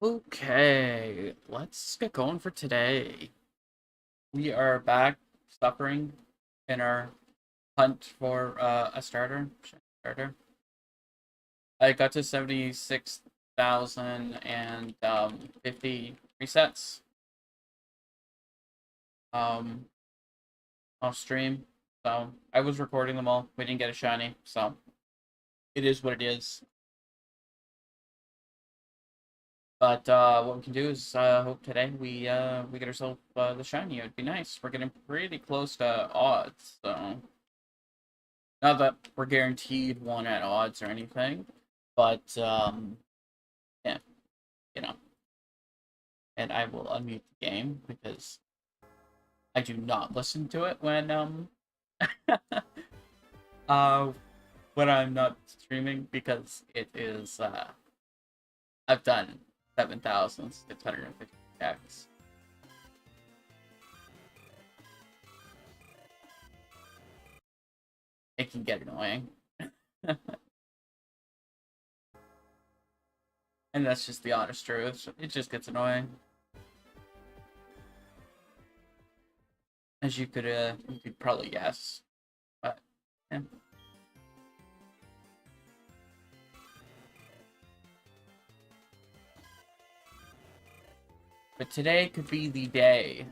Okay, let's get going for today. We are back suffering in our hunt for a starter. I got to 76,000 and 50 resets um off stream. So I was recording them all. We didn't get a shiny, so it is what it is. But what we can do is hope today we get ourselves the shiny. It'd be nice. We're getting pretty close to odds, so not that we're guaranteed one at odds or anything, but yeah, you know. And I will unmute the game because I do not listen to it uh when I'm not streaming because it is I've done 7,650 checks. It can get annoying. And that's just the honest truth. It just gets annoying. As you could probably guess. But yeah. But today could be the day.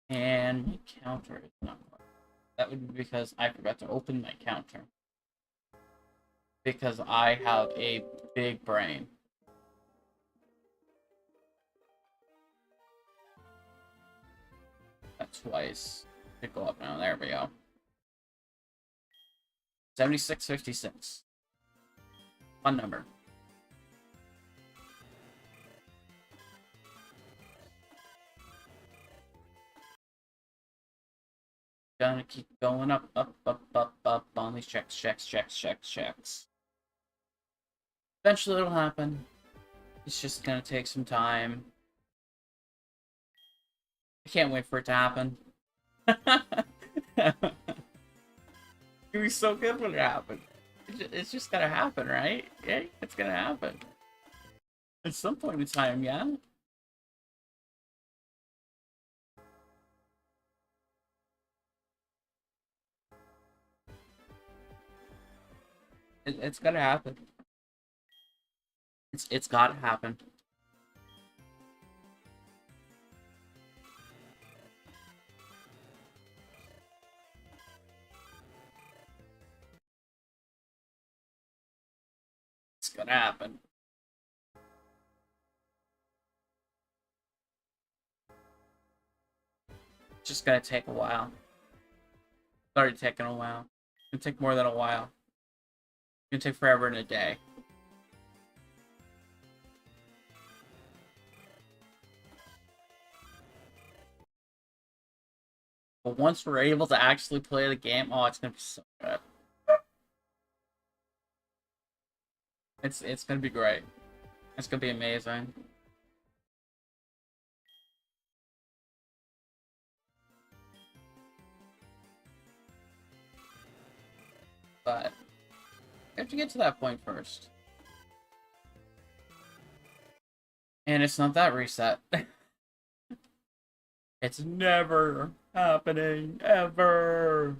And my counter is not quite. That would be because I forgot to open my counter. Because I have a big brain. That twice. Should go up now. There we go. 7656. Fun number. Gonna keep going up on these checks. Eventually it'll happen. It's just gonna take some time. I can't wait for it to happen. It'll be so good when it happens. It's just gonna happen, right? Yeah, it's gonna happen. At some point in time, yeah? It's gonna happen. It's gotta happen. It's gonna happen. It's just gonna take a while. It's already taken a while. It's gonna take more than a while. It's gonna take forever and a day. But once we're able to actually play the game, oh, it's gonna be so good. It's gonna be great. It's gonna be amazing. But we have to get to that point first. And it's not that reset. It's never happening, ever.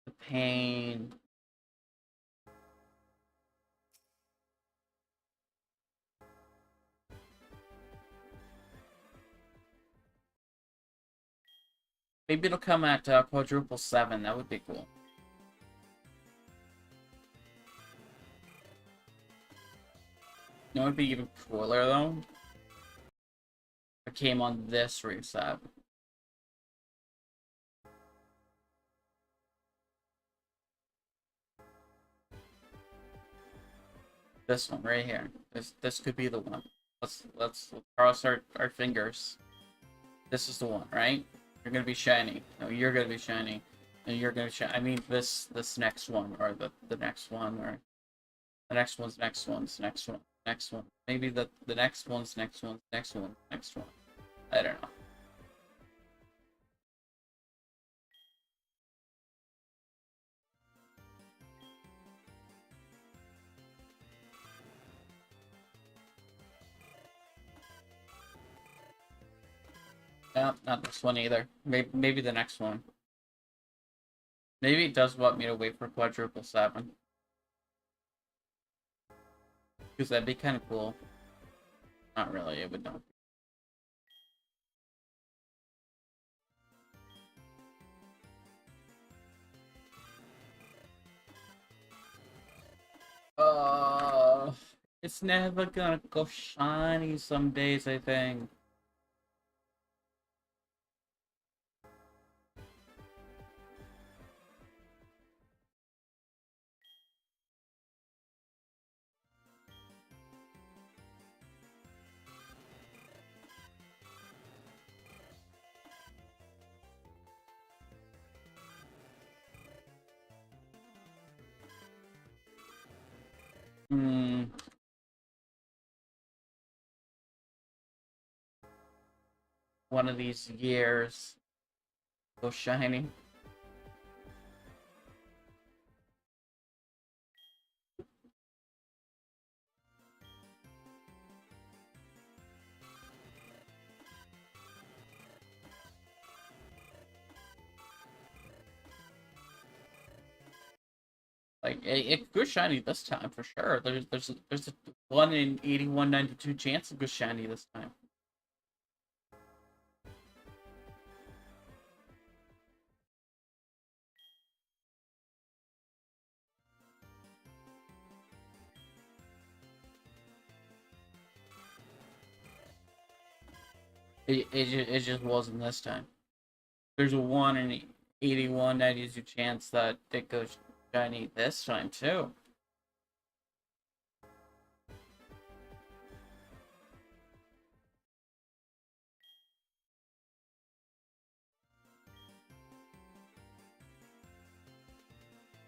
The pain. Maybe it'll come at quadruple 7. That would be cool. You know, it would be even cooler though. If it came on this reset. This one right here. This could be the one. Let's cross our fingers. This is the one, right? You're gonna be shiny. No, you're gonna be shiny. And you're gonna I mean this next one or the next one or the next one, next one. Maybe the next one's next one, next one, next one. I don't know. No, not this one either. Maybe the next one. Maybe it does want me to wait for quadruple 7. Because that'd be kind of cool. Not really, it would not. Uh, it's never gonna go shiny some days, I think. Hmm. One of these years go shiny. Like it goes shiny this time for sure. There's a 1 in 8192 chance it goes shiny this time. It just wasn't this time. There's a 1 in 8192 chance that it goes shiny this time too.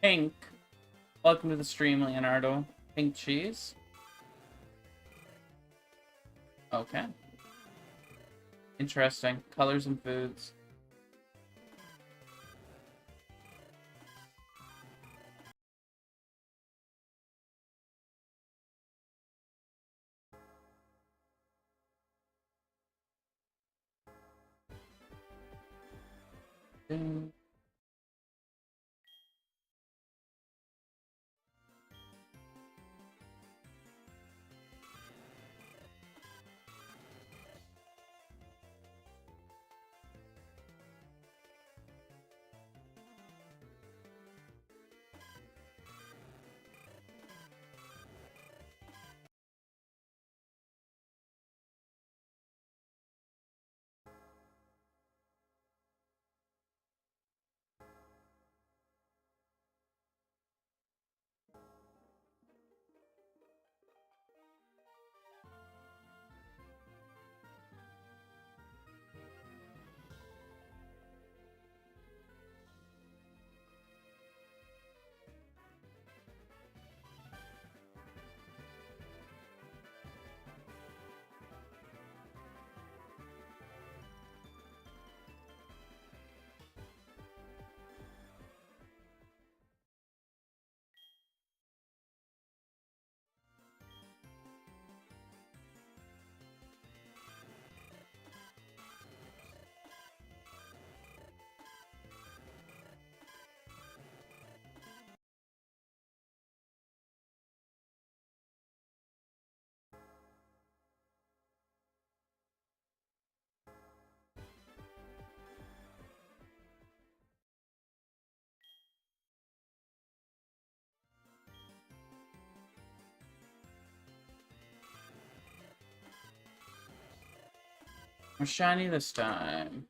Pink. Welcome to the stream, Leonardo. Pink cheese. Okay. Interesting. Colors and foods. Ding. I'm shiny this time.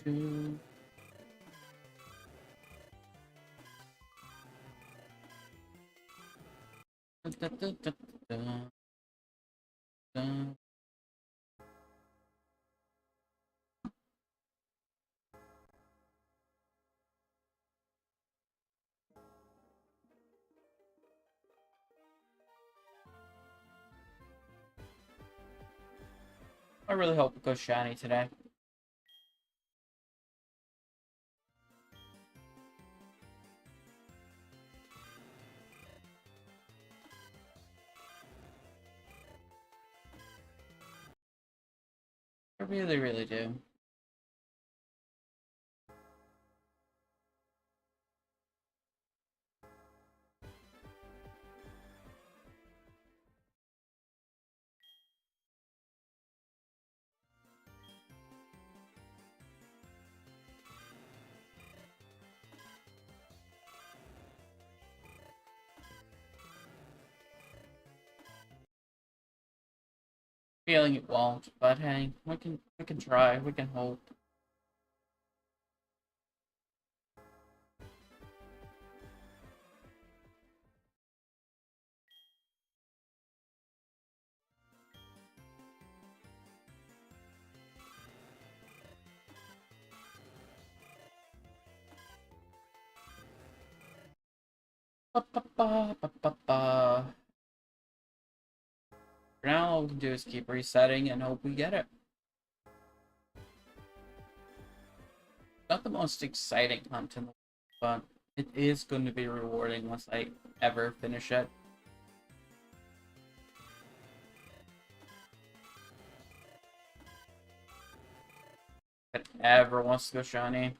do. Da, da, da, da, da. I really hope it goes shiny today. I really, really do. Feeling it won't, but hey, we can try, we can hope. Ba, ba, ba, ba, ba, ba. For now, all we can do is keep resetting and hope we get it. Not the most exciting hunt in the world, but it is going to be rewarding once I ever finish it. If it ever wants to go shiny.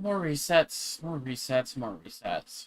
More resets, more resets, more resets.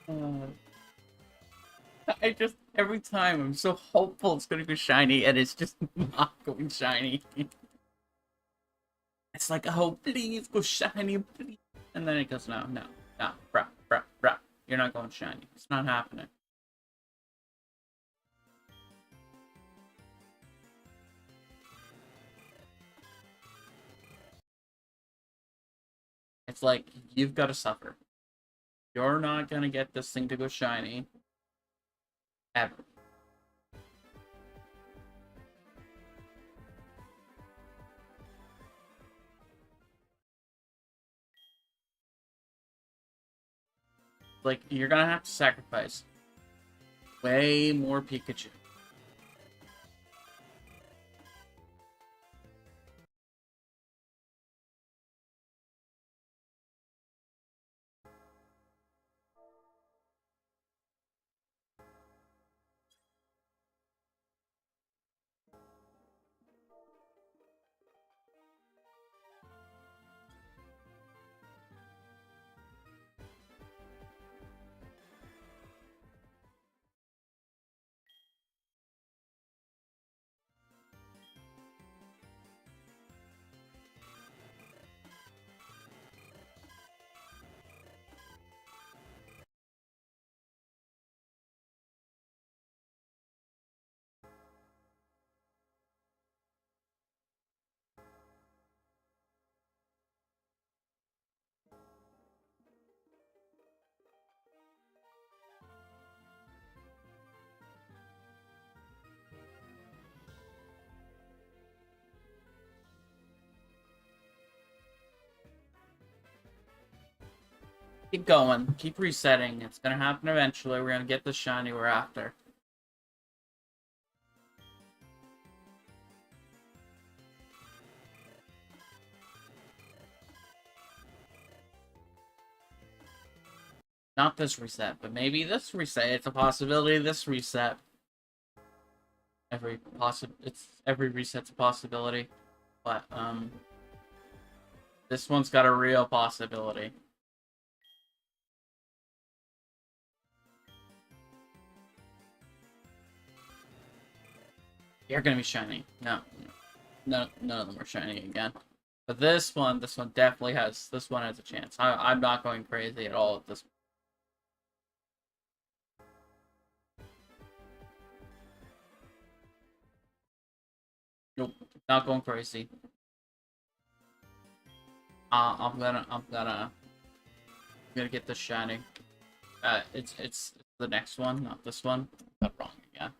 Uh, I just, every time, I'm so hopeful it's gonna go shiny, and it's just not going shiny. It's like, oh, please go shiny, please. And then it goes, no, no, no, bruh, bruh, bruh. You're not going shiny. It's not happening. It's like, you've got to suffer. You're not gonna get this thing to go shiny. Ever. Like, you're gonna have to sacrifice way more Pikachu. Keep going. Keep resetting. It's gonna happen eventually. We're gonna get the shiny we're after. Not this reset, but maybe this reset. It's a possibility this reset. Every reset's a possibility. But this one's got a real possibility. You're gonna be shiny. No. None of them are shiny again. But this one definitely has, this one has a chance. I'm not going crazy at all at this point. Nope, not going crazy. I'm gonna get this shiny. It's the next one, not this one. Got wrong again.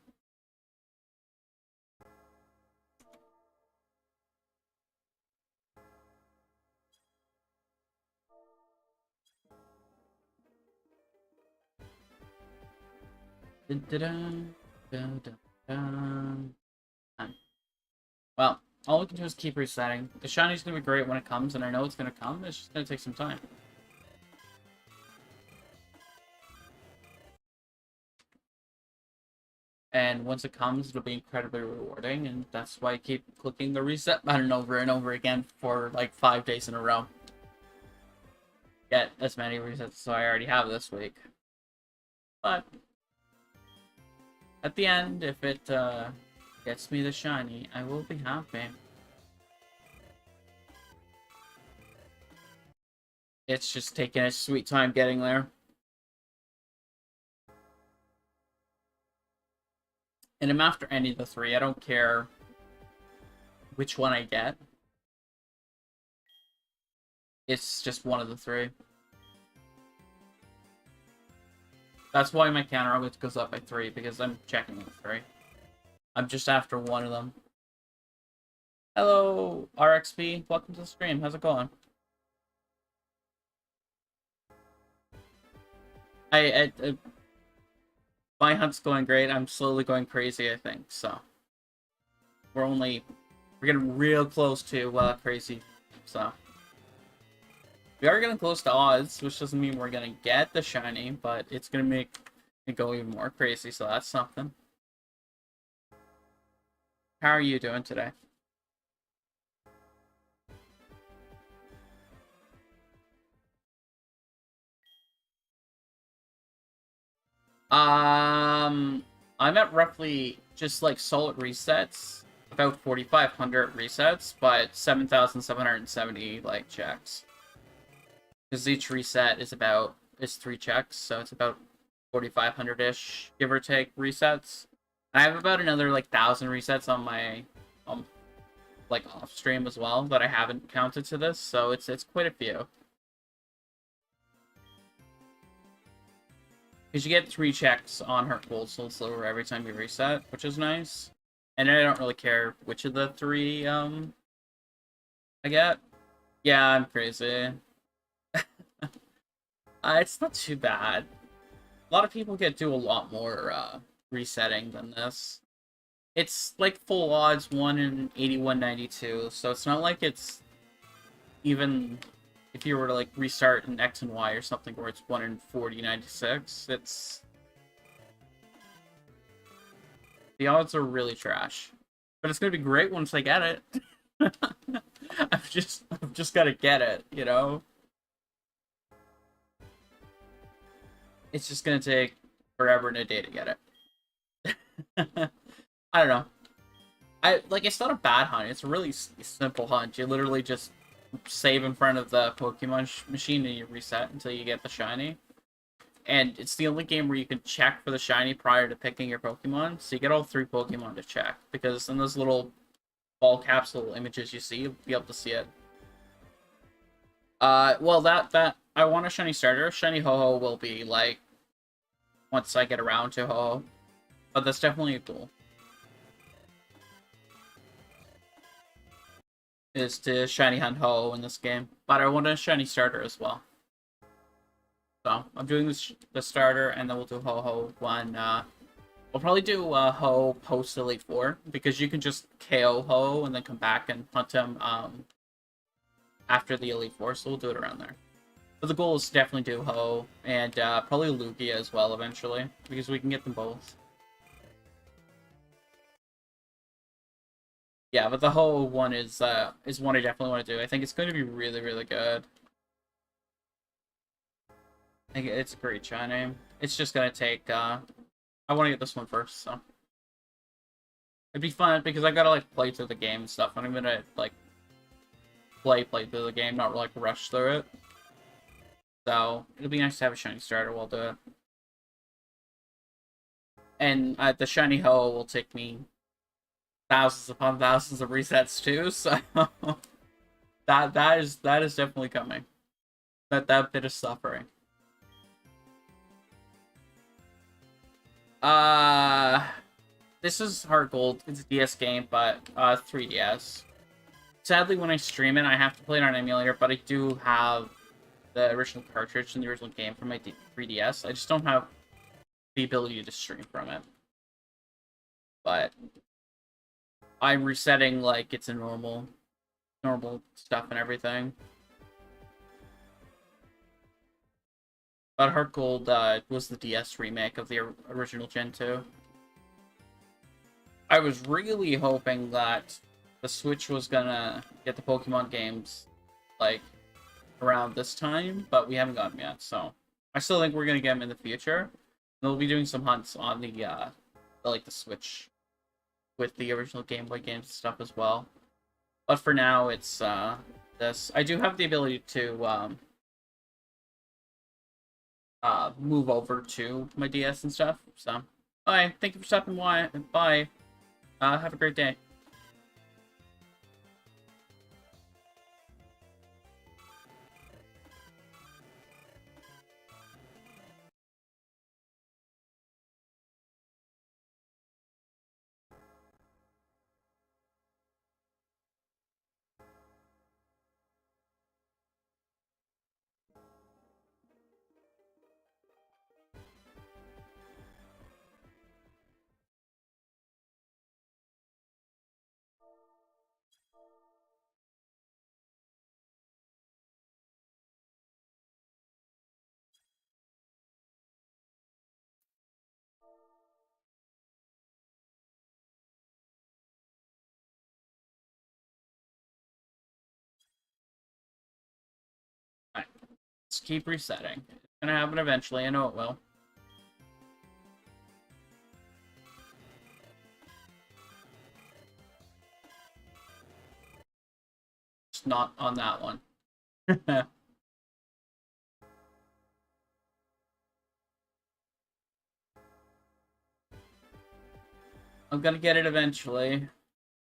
Well, all we can do is keep resetting. The shiny's gonna be great when it comes, and I know it's gonna come. It's just gonna take some time. And once it comes, it'll be incredibly rewarding, and that's why I keep clicking the reset button over and over again for like 5 days in a row. Get as many resets as I already have this week. But at the end, if it gets me the shiny, I will be happy. It's just taking a sweet time getting there. And I'm after any of the three. I don't care which one I get. It's just one of the three. That's why my counter always goes up by 3, because I'm checking the 3. I'm just after one of them. Hello, RXP. Welcome to the stream. How's it going? My hunt's going great. I'm slowly going crazy, I think, so. We're getting real close to crazy, so. We are getting close to odds, which doesn't mean we're gonna get the shiny, but it's gonna make it go even more crazy, so that's something. How are you doing today? I'm at roughly just like solid resets, about 4,500 resets, but 7,770 like checks. Because each reset is 3 checks, so it's about 4,500-ish, give or take, resets. I have about another like 1,000 resets on my like off stream as well that I haven't counted to this, so it's quite a few. Because you get 3 checks on her Gold Soul Silver every time you reset, which is nice. And I don't really care which of the 3 I get. Yeah, I'm crazy. It's not too bad. A lot of people do a lot more resetting than this. It's like full odds 1 in 8192, so it's not like it's even if you were to like restart an X and Y or something where it's 1 in 4096. The odds are really trash. But it's gonna be great once I get it. I've just gotta get it, you know? It's just gonna take forever and a day to get it. I don't know. It's not a bad hunt. It's a really simple hunt. You literally just save in front of the Pokemon machine and you reset until you get the shiny. And it's the only game where you can check for the shiny prior to picking your Pokemon. So you get all 3 Pokemon to check. Because in those little ball capsule images you see, you'll be able to see it. Well, that I want a shiny starter. Shiny Ho-Oh will be, like, once I get around to Ho-Oh. But that's definitely a goal. Is to shiny hunt Ho-Oh in this game. But I want a shiny starter as well. So I'm doing the starter, and then we'll do Ho-Ho one. We'll probably do Ho post Elite Four because you can just KO Ho and then come back and hunt him after the Elite Four. So we'll do it around there. But the goal is to definitely do Ho and probably Lugia as well eventually because we can get them both. Yeah, but the Ho one is one I definitely want to do. I think it's going to be really, really good. I think it's a great shiny. It's just gonna take I want to get this one first, so it'd be fun because I gotta like play through the game and stuff. And I'm gonna like play through the game, not like rush through it. So it'll be nice to have a shiny starter while do it. And the shiny Ho will take me thousands upon thousands of resets too. So that is definitely coming. That bit of suffering. This is Heart Gold. It's a DS game, but 3DS. Sadly, when I stream it, I have to play it on emulator, but I do have the original cartridge and the original game from my 3DS. I just don't have the ability to stream from it. But I'm resetting like it's a normal stuff and everything. But Heart Gold was the DS remake of the original Gen 2. I was really hoping that the Switch was gonna get the Pokemon games like around this time, but we haven't gotten them yet. So I still think we're gonna get them in the future. We'll be doing some hunts on the like the Switch with the original Game Boy games and stuff as well. But for now, it's this. I do have the ability to move over to my DS and stuff. So, alright, thank you for stopping by. Bye. Have a great day. Alright, let's keep resetting. It's gonna happen eventually. I know it will. Just not on that one. I'm gonna get it eventually.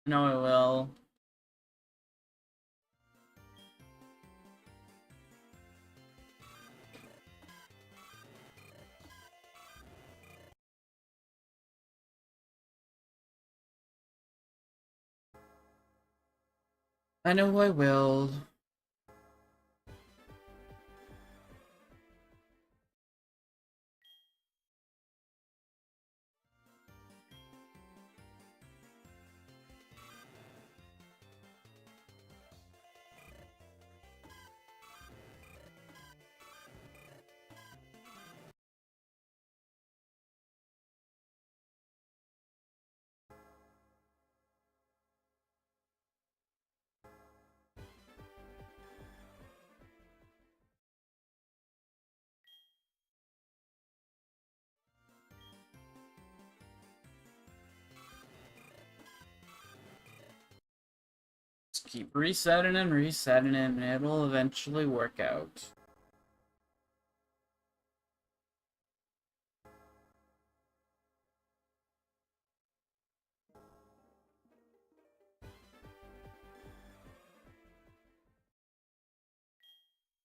I know I will. I know I will. Just keep resetting and resetting and it'll eventually work out.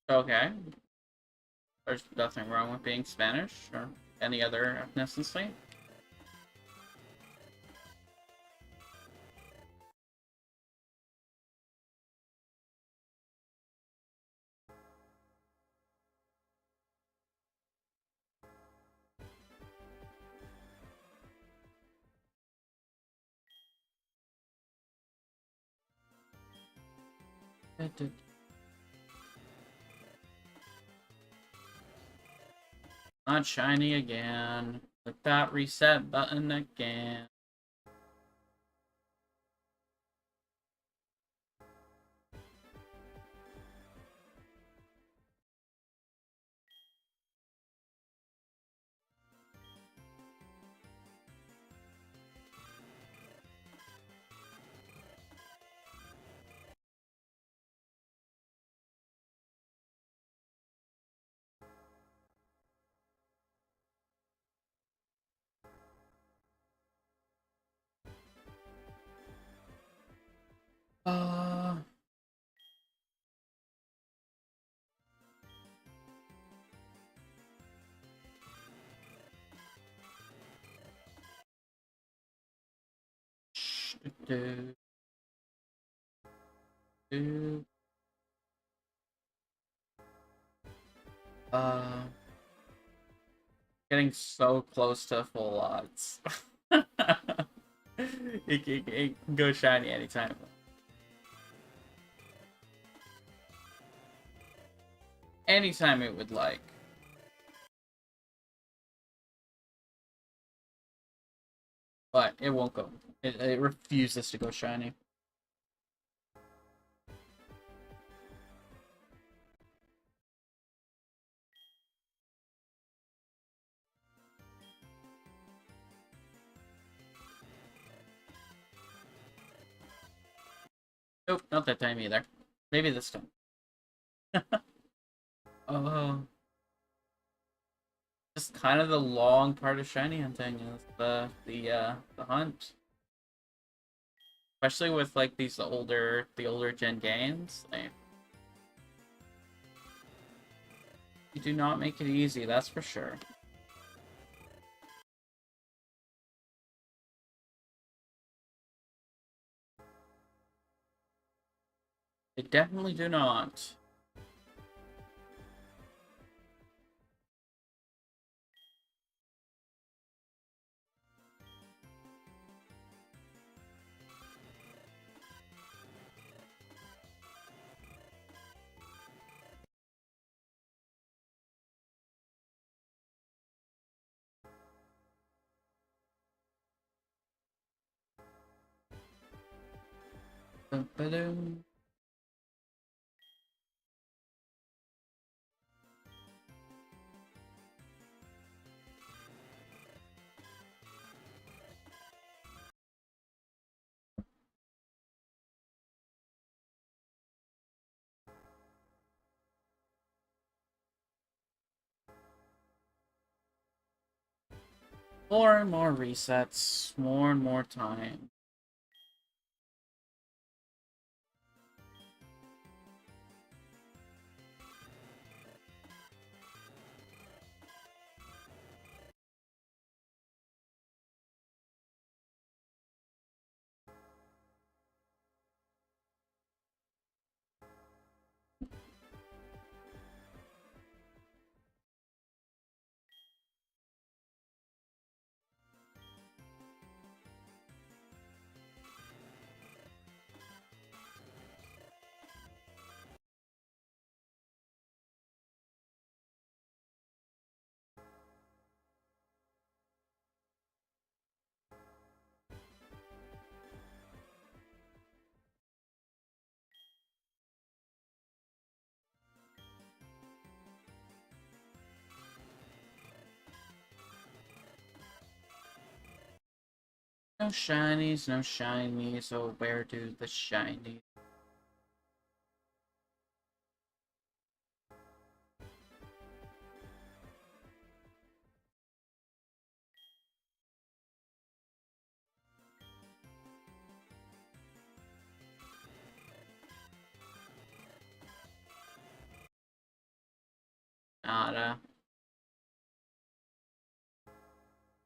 Okay. There's nothing wrong with being Spanish or any other ethnicity. Not shiny again. Click that reset button again. Uh, do, do, uh, getting so close to full odds. It can go shiny anytime. Anytime it would like. But it won't go. It refuses to go shiny. Nope, not that time either. Maybe this time. Oh, just kind of the long part of shiny hunting is the hunt. Especially with like the older gen games. Like, you do not make it easy, that's for sure. They definitely do not. Ba-ba-doom. More and more resets, more and more time. No shinies, no shinies, so where do the shinies? Nada.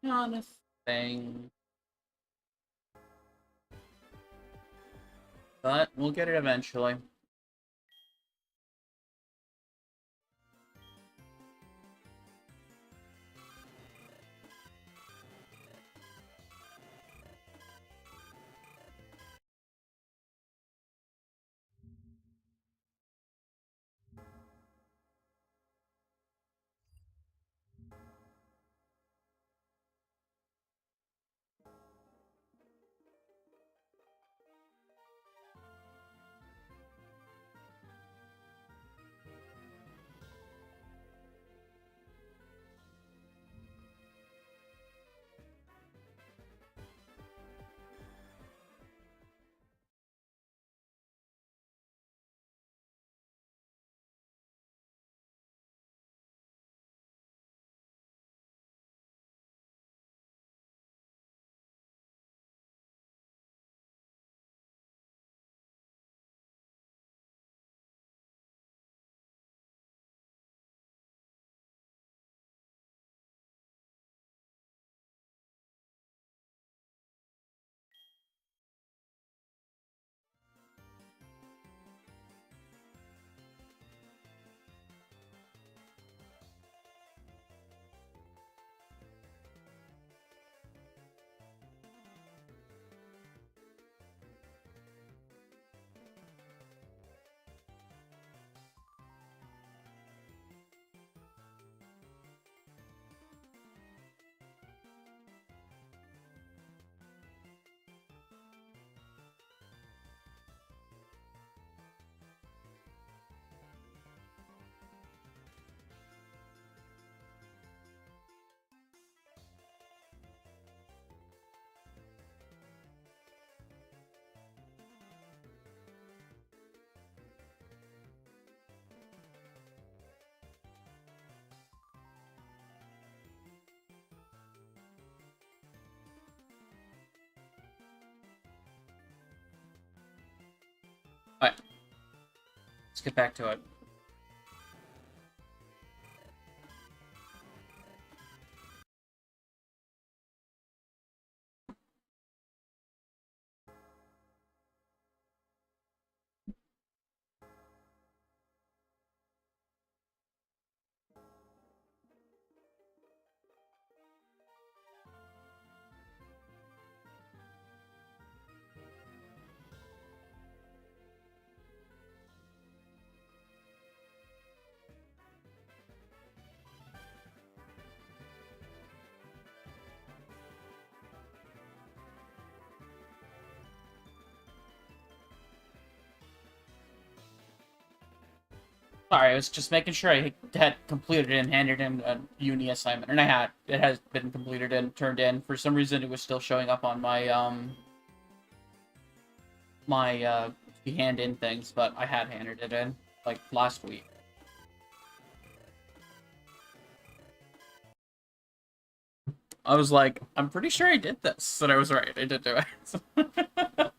Not a thing. But we'll get it eventually. get back to it. Sorry, I was just making sure I had completed and handed in a uni assignment, and I had. It has been completed and turned in. For some reason, it was still showing up on my hand in things, but I had handed it in like last week. I was like, I'm pretty sure I did this, and I was right. I did do it.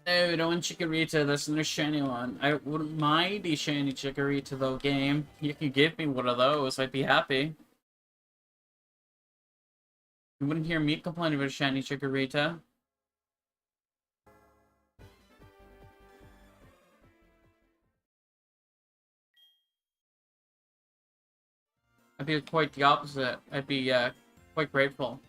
No, don't want Chikorita. That's another shiny one. I wouldn't mind a shiny Chikorita, though, game. You can give me one of those. I'd be happy. You wouldn't hear me complain about a shiny Chikorita. I'd be quite the opposite. I'd be quite grateful.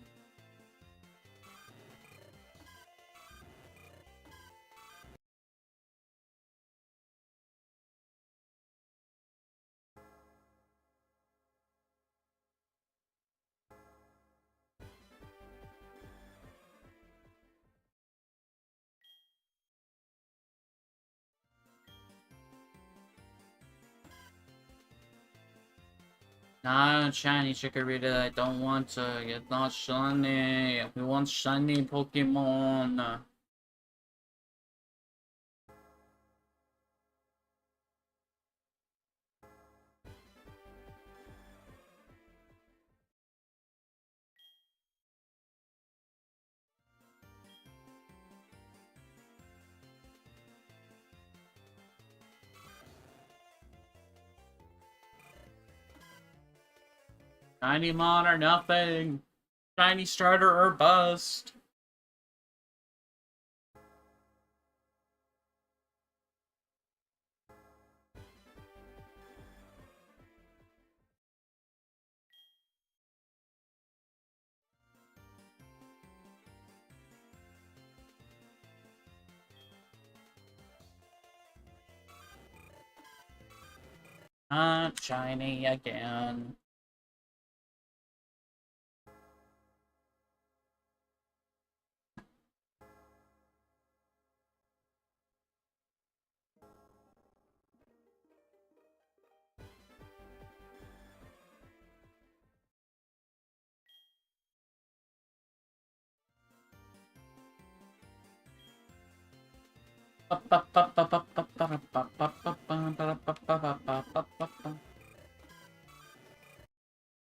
Not shiny Chikorita. I don't want to. It's not shiny. We want shiny Pokemon. Shiny Mon or nothing. Shiny starter or bust. Not shiny again.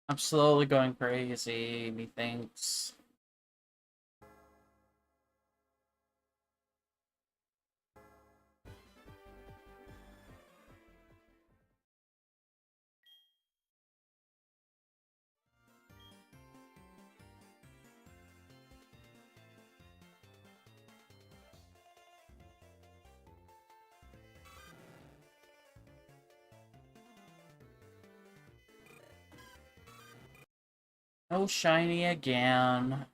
I'm slowly going crazy, methinks. No shiny again.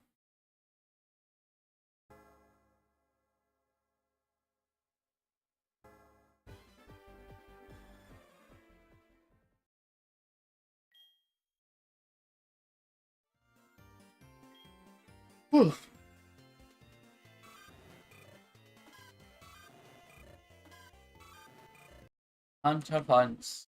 Whew. Hunt of hunts.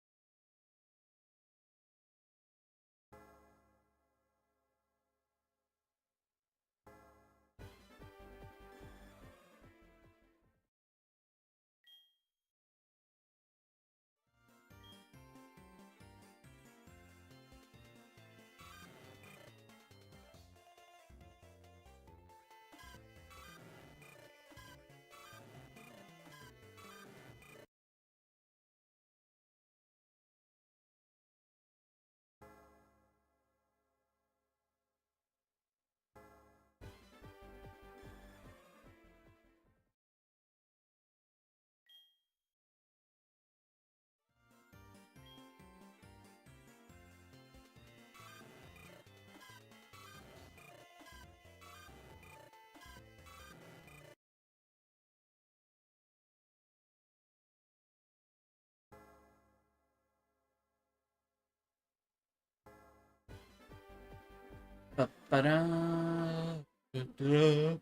Ba-ba-da. Da-da.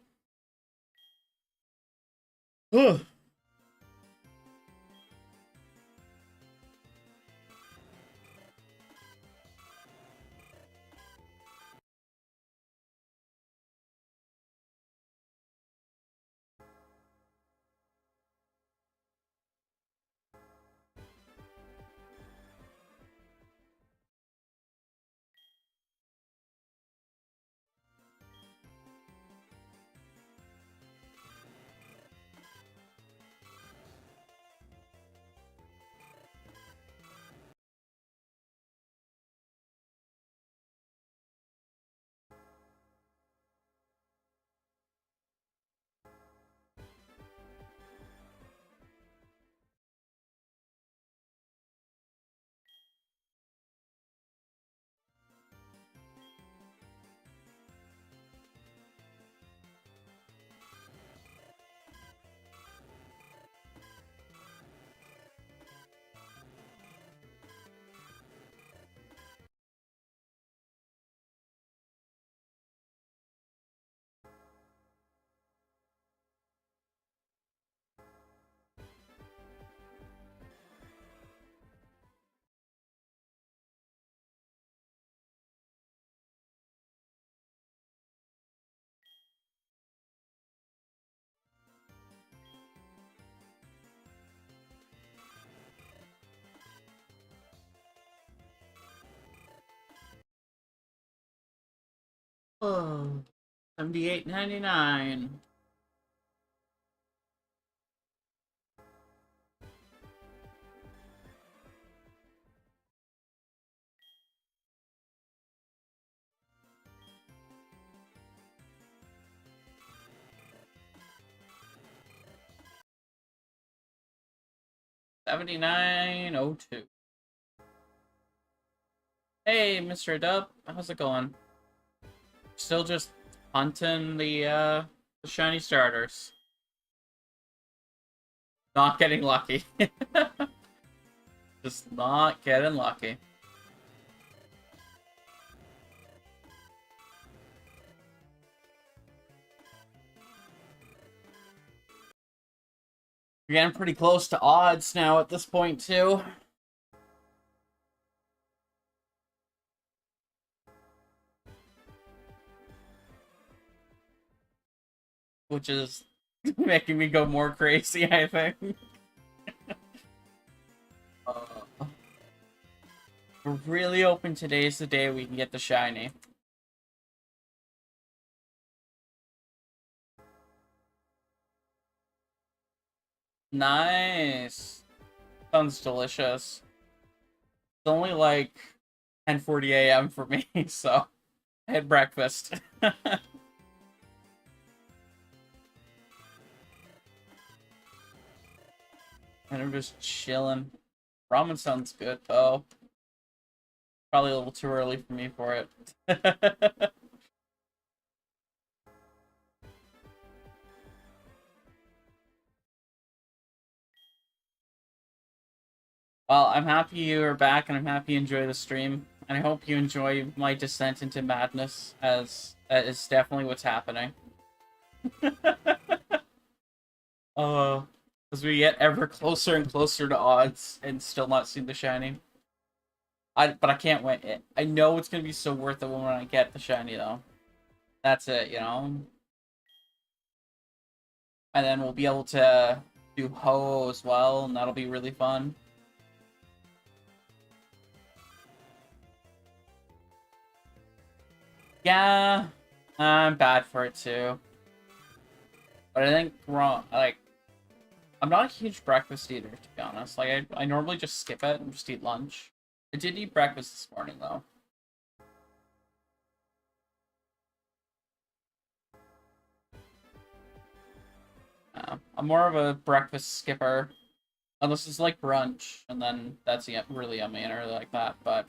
Huh. 78.99. $79.02. Hey, Mr. Dub, how's it going? Still just hunting the shiny starters. Not getting lucky. Just not getting lucky. We're getting pretty close to odds now at this point, too. Which is making me go more crazy, I think. We're really hoping today's the day we can get the shiny. Nice. Sounds delicious. It's only like 10:40 a.m. for me, so I had breakfast. And I'm just chilling. Ramen sounds good, though. Probably a little too early for me for it. Well, I'm happy you are back, and I'm happy you enjoy the stream. And I hope you enjoy my descent into madness, as that is definitely what's happening. As we get ever closer and closer to odds, and still not seeing the shiny. But I can't wait. I know it's gonna be so worth it when I get the shiny, though. That's it, you know. And then we'll be able to do Ho as well, and that'll be really fun. Yeah, I'm bad for it too. But I think I'm not a huge breakfast eater, to be honest. Like I normally just skip it and just eat lunch. I did eat breakfast this morning though. I'm more of a breakfast skipper. Unless it's like brunch, and then that's really yummy and I really like that. But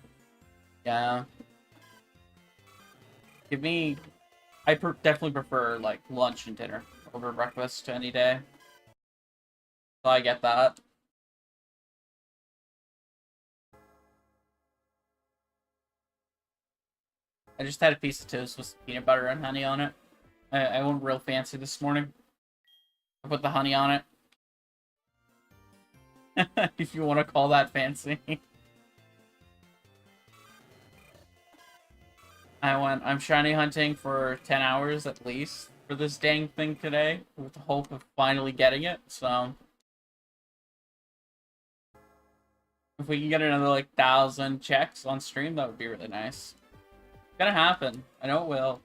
yeah, give me. Definitely prefer like lunch and dinner over breakfast any day. So I get that. I just had a piece of toast with peanut butter and honey on it. I went real fancy this morning. I put the honey on it. If you want to call that fancy. I'm shiny hunting for 10 hours at least for this dang thing today, with the hope of finally getting it, so... If we can get another, like, 1,000 checks on stream, that would be really nice. It's gonna happen. I know it will.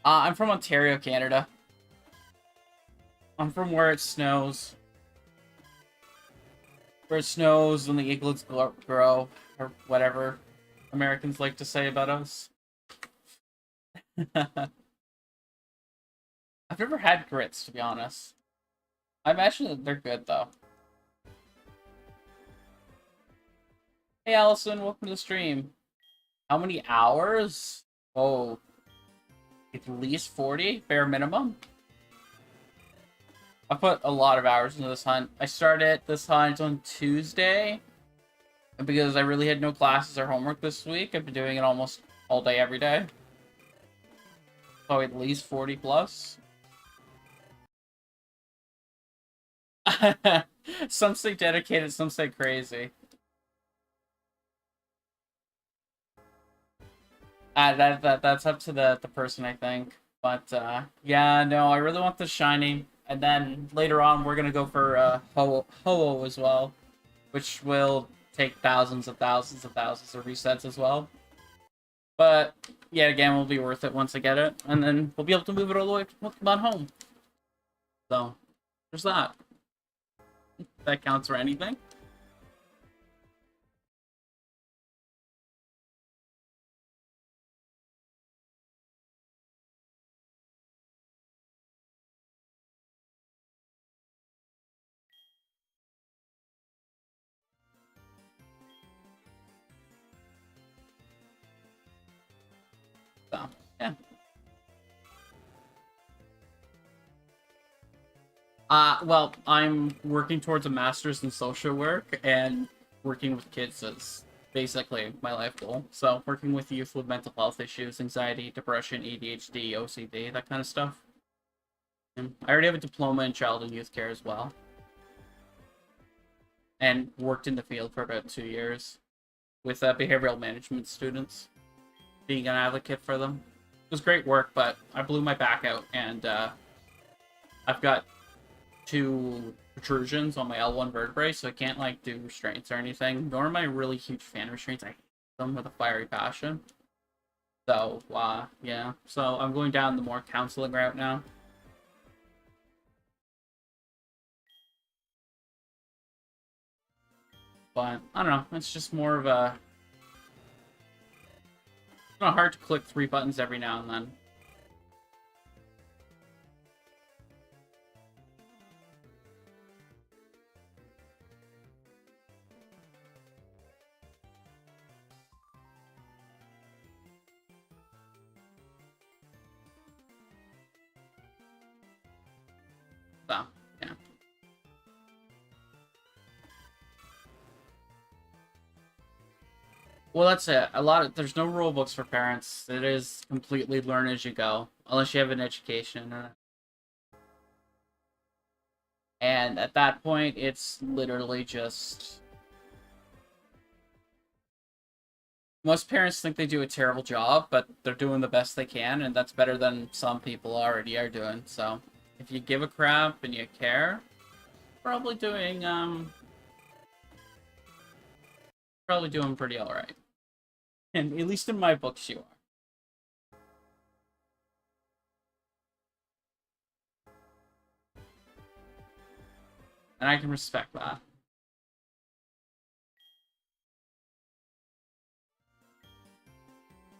I'm from Ontario, Canada. I'm from where it snows. Where it snows and the eaglets grow, or whatever Americans like to say about us. I've never had grits, to be honest. I imagine that they're good, though. Hey, Allison, welcome to the stream. How many hours? Oh, at least 40, bare minimum. I put a lot of hours into this hunt. I started this hunt on Tuesday, and because I really had no classes or homework this week, I've been doing it almost all day, every day. So at least 40 plus. Some say dedicated, some say crazy. That's up to the person, I think. But yeah, no, I really want the shiny. And then later on, we're gonna go for Ho-Oh as well, which will take thousands of resets as well. But yeah, again, will be worth it once I get it, and then we'll be able to move it all the way to Pokemon Home. So there's that. If that counts for anything. So yeah. Well, I'm working towards a master's in social work, and working with kids is basically my life goal. So, working with youth with mental health issues, anxiety, depression, ADHD, OCD, that kind of stuff. And I already have a diploma in child and youth care as well. And worked in the field for about 2 years with behavioral management students, being an advocate for them. It was great work, but I blew my back out, and I've got 2 protrusions on my L1 vertebrae, so I can't, like, do restraints or anything. Nor am I a really huge fan of restraints. I hate them with a fiery passion. So, yeah. So I'm going down the more counseling route now. But, I don't know. It's just more of a... It's not hard to click 3 buttons every now and then. So, yeah. Well, that's it. There's no rule books for parents. It is completely learn as you go, unless you have an education. And at that point, it's literally just... Most parents think they do a terrible job, but they're doing the best they can, and that's better than some people already are doing. So, if you give a crap and you care, probably doing pretty alright. And at least in my books, you are. And I can respect that.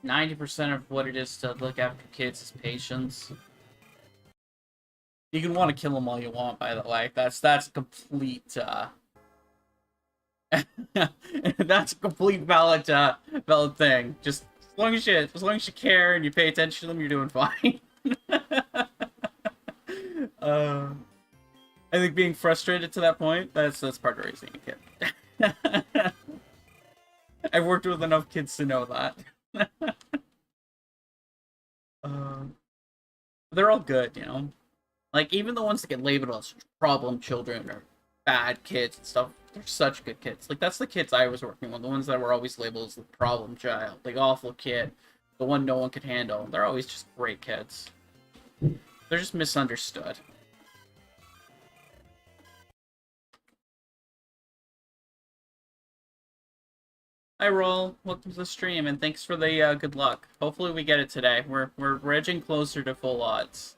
90% of what it is to look after kids is patience. You can want to kill them all you want, by the way. That's a complete that's a complete valid thing. Just as long as you care and you pay attention to them, you're doing fine. I think being frustrated to that point, that's part of raising a kid. I've worked with enough kids to know that. uh, they're all good, you know? Like, even the ones that get labeled as problem children or bad kids and stuff, they're such good kids. Like, that's the kids I was working with, the ones that were always labeled as the problem child, the awful kid, the one no one could handle. They're always just great kids. They're just misunderstood. Hi, Roll. Welcome to the stream, and thanks for the good luck. Hopefully, we get it today. We're edging closer to full odds.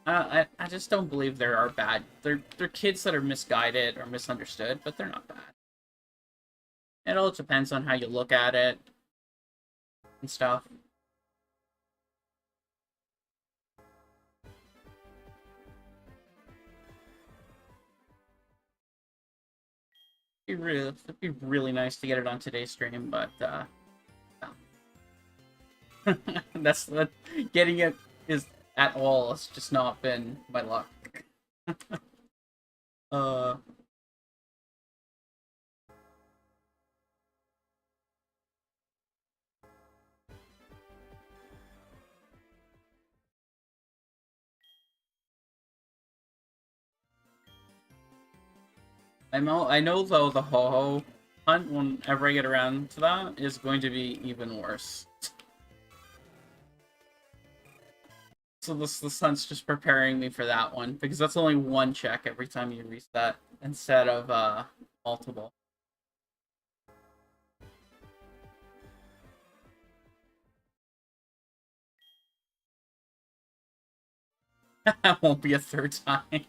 I just don't believe there are bad. They're kids that are misguided or misunderstood, but they're not bad. It all depends on how you look at it and stuff. It'd be really nice to get it on today's stream, but that's that. Getting it is at all. It's just not been my luck. uh. I know though the ho-ho hunt, whenever I get around to that, is going to be even worse. So this hunt's just preparing me for that one, because that's only one check every time you reset, instead of multiple. That won't be a third time.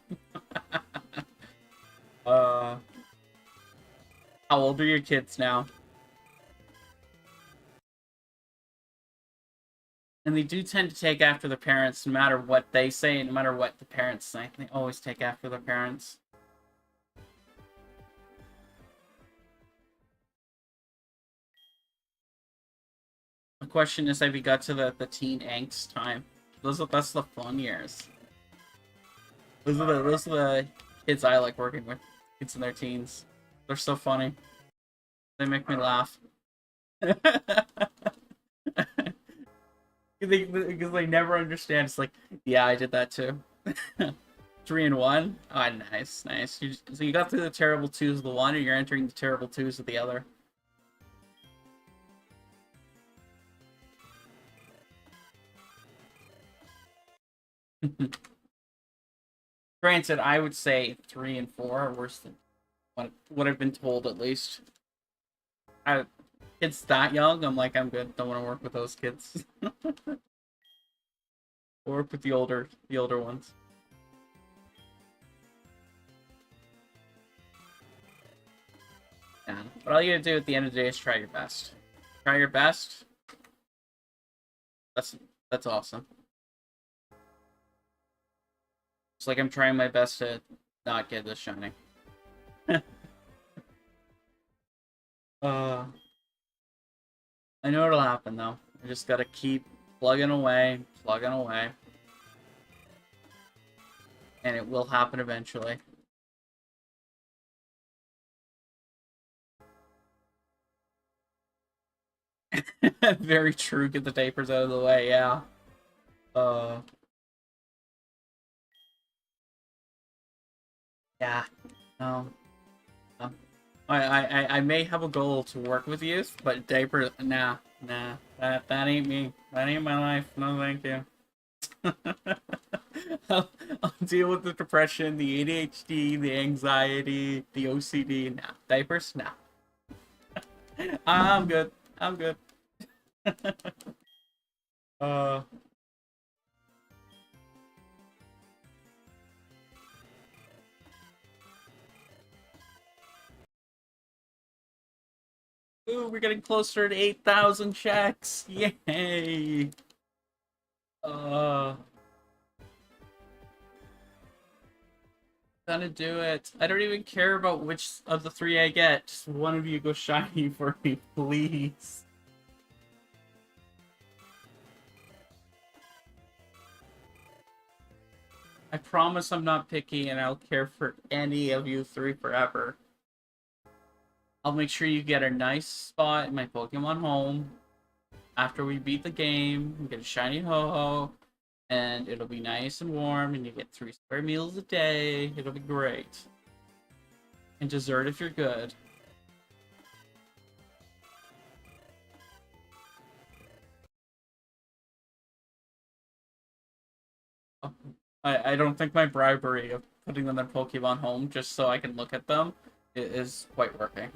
How old are your kids now? And they do tend to take after their parents, no matter what they say, no matter what the parents say. They always take after their parents. The question is, have you got to the teen angst time? That's the fun years. Those are the kids I like working with. Kids in their teens. They're so funny. They make me laugh. Because they never understand. It's like, yeah, I did that too. 3 and 1. Ah, oh, nice, nice. So you got through the terrible twos of the one, and you're entering the terrible twos of the other. Granted, I would say 3 and 4 are worse than what I've been told, at least. Kids that young, I'm like, I'm good. Don't want to work with those kids. Work with the older ones. Yeah. But all you gotta do at the end of the day is try your best. Try your best. That's awesome. It's like I'm trying my best to not get this shiny. I know it'll happen though. I just gotta keep plugging away, and it will happen eventually. Very true. Get the diapers out of the way. Yeah. Yeah. No. I may have a goal to work with youth, but diapers, nah. That ain't me. That ain't my life. No, thank you. I'll deal with the depression, the ADHD, the anxiety, the OCD. Nah. Diapers? Nah. I'm good. I'm good. uh. Ooh, we're getting closer to 8,000 checks. Yay! Uh. Gonna do it. I don't even care about which of the three I get. Just one of you go shiny for me, please. I promise I'm not picky and I'll care for any of you three forever. I'll make sure you get a nice spot in my Pokemon home. After we beat the game, we get a shiny Ho-Oh, and it'll be nice and warm, and you get 3 square meals a day. It'll be great. And dessert if you're good. I don't think my bribery of putting them in Pokemon home just so I can look at them is quite working.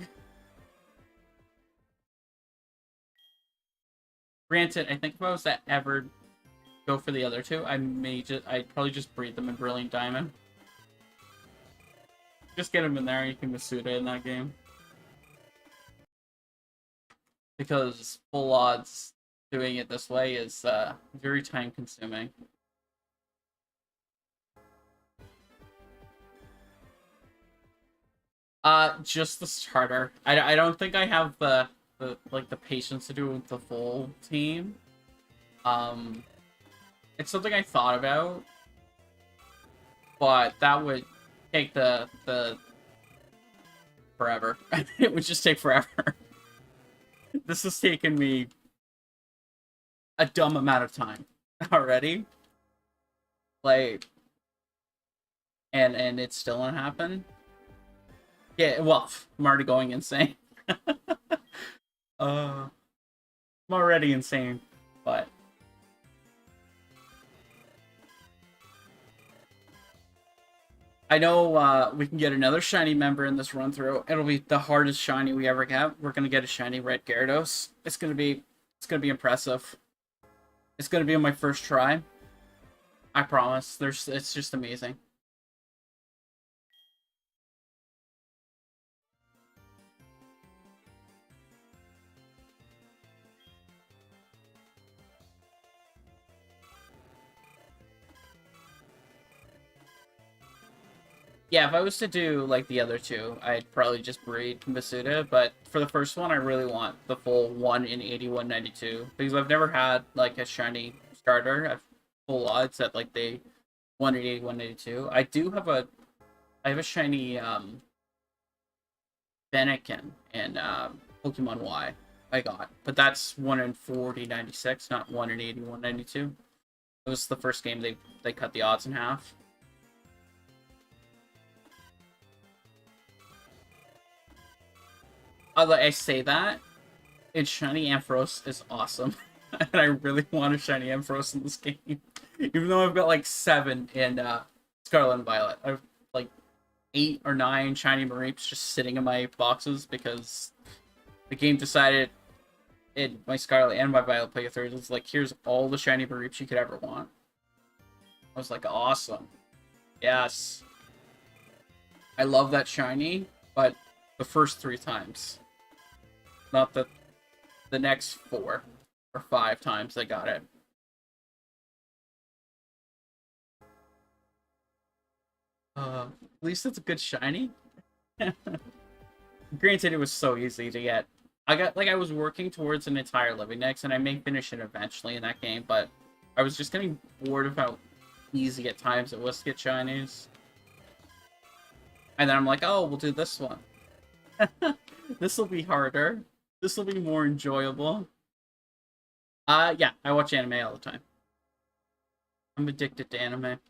Granted, I think if I was to ever go for the other two, I'd probably just breed them in Brilliant Diamond. Just get them in there, you can Masuda in that game. Because full odds doing it this way is very time consuming. Just the starter. I don't think I have the patience to do the full team. It's something I thought about, but that would take the forever. It would just take forever. This has taken me a dumb amount of time already. Like, and it's still not happen. Yeah, well, I'm already going insane. I'm already insane, but I know we can get another shiny member in this run through. It'll be the hardest shiny we ever get. We're gonna get a shiny red Gyarados. It's gonna be impressive. It's gonna be on my first try. I promise. It's just amazing. Yeah, if I was to do like the other two, I'd probably just breed Masuda, but for the first one, I really want the full 1 in 8192 because I've never had like a shiny starter at full odds at like the 1 in 8192. I have a shiny Fennekin in Pokemon Y I got, but that's 1 in 4096, not 1 in 8192. It was the first game they cut the odds in half. I say that, and shiny Ampharos is awesome, and I really want a shiny Ampharos in this game, even though I've got like 7 in Scarlet and Violet. I've like 8 or 9 shiny Mareeps just sitting in my boxes because the game decided in my Scarlet and my Violet playthroughs, it's like, here's all the shiny Mareeps you could ever want. I was like, awesome. Yes. I love that shiny, but the first 3 times. Not the next 4 or 5 times I got it. At least it's a good shiny. Granted, it was so easy to get. I was working towards an entire Living Dex, and I may finish it eventually in that game, but I was just getting bored of how easy at times it was to get shinies. And then I'm like, oh, we'll do this one. This will be harder. This will be more enjoyable. Yeah, I watch anime all the time. I'm addicted to anime.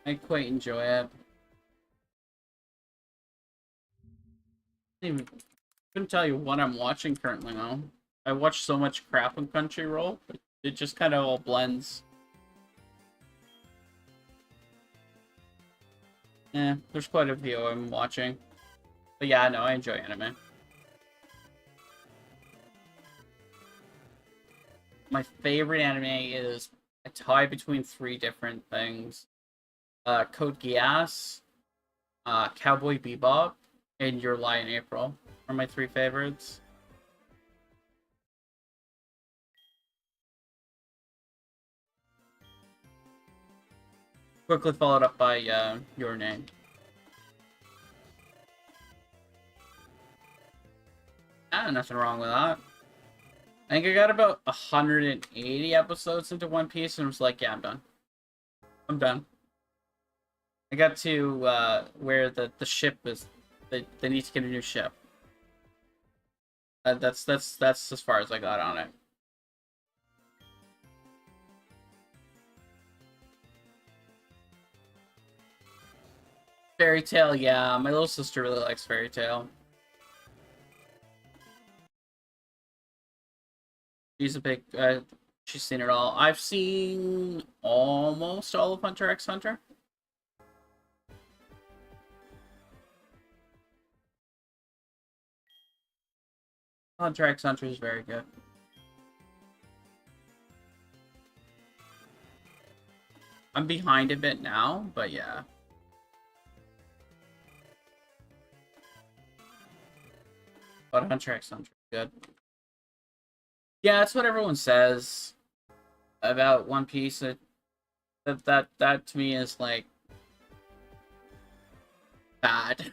I quite enjoy it. I couldn't tell you what I'm watching currently now. I watch so much crap on Crunchyroll, but it just kind of all blends. There's quite a few I'm watching. But yeah, no, I enjoy anime. My favorite anime is a tie between 3 different things. Code Geass, Cowboy Bebop, and Your Lie in April are my 3 favorites. Quickly followed up by Your Name. Nothing wrong with that. I think I got about 180 episodes into One Piece and was like, yeah, I'm done. I'm done. I got to where the ship is. They need to get a new ship. That's as far as I got on it. Fairy Tail, yeah. My little sister really likes Fairy Tail. She's a big. She's seen it all. I've seen almost all of Hunter x Hunter. Hunter x Hunter is very good. I'm behind a bit now, but yeah. But Hunter x Hunter is good. Yeah, that's what everyone says about One Piece. That to me is like bad.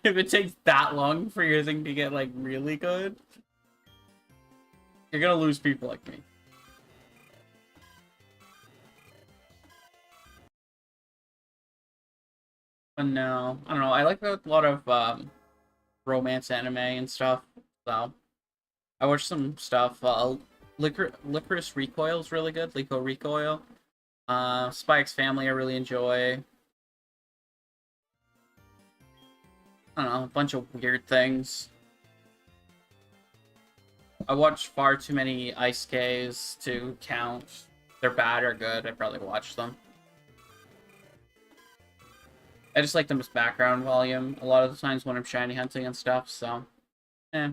If it takes that long for your thing to get like really good, you're gonna lose people like me. But no, I don't know. I like a lot of romance anime and stuff. So I watched some stuff. Licorice Recoil is really good. Lico Recoil. Spy X Family I really enjoy. I don't know, a bunch of weird things. I watched far too many Ice to count. They're bad or good. I probably watched them. I just like them as background volume a lot of the times when I'm shiny hunting and stuff, so eh.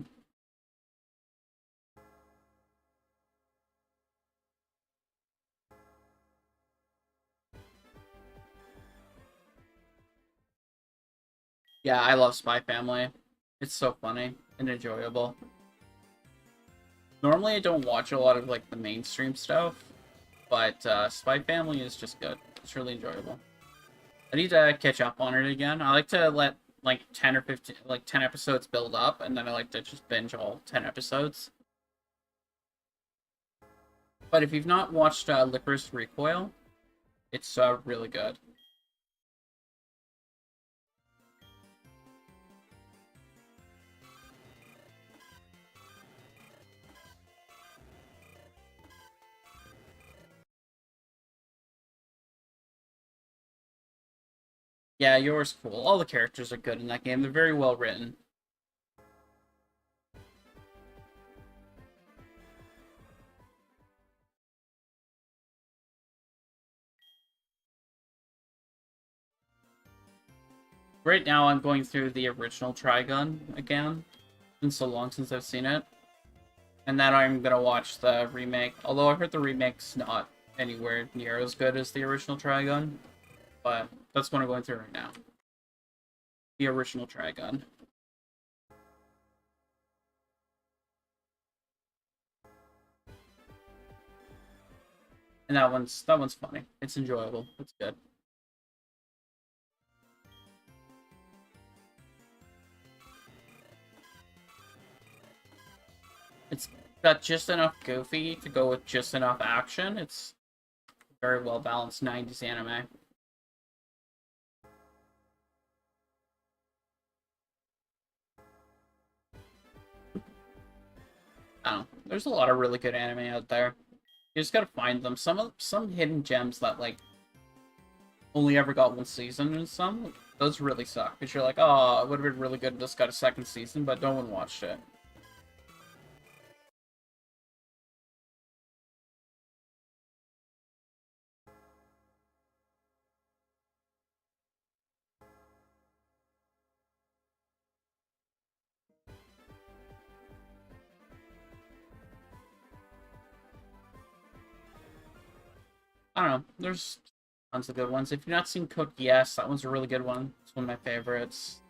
Yeah, I love Spy Family. It's so funny and enjoyable. Normally I don't watch a lot of like the mainstream stuff, but Spy Family is just good. It's really enjoyable. I need to catch up on it again. I like to let like 10 or 15 like 10 episodes build up, and then I like to just binge all 10 episodes. But if you've not watched Licorice Recoil, it's really good. Yeah, yours cool. All the characters are good in that game. They're very well written. Right now, I'm going through the original Trigun again. It's been so long since I've seen it. And then I'm gonna watch the remake. Although I heard the remake's not anywhere near as good as the original Trigun. But that's what I'm going through right now. The original Trigun. And that one's funny. It's enjoyable. It's good. It's got just enough goofy to go with just enough action. It's very well balanced 90s anime. I don't know. There's a lot of really good anime out there. You just gotta find them. Some hidden gems that like only ever got one season, and some those really suck because you're like, oh, it would have been really good if this got a second season, but no one watched it. I don't know. There's tons of good ones. If you've not seen Cook, yes, that one's a really good one. It's one of my favorites.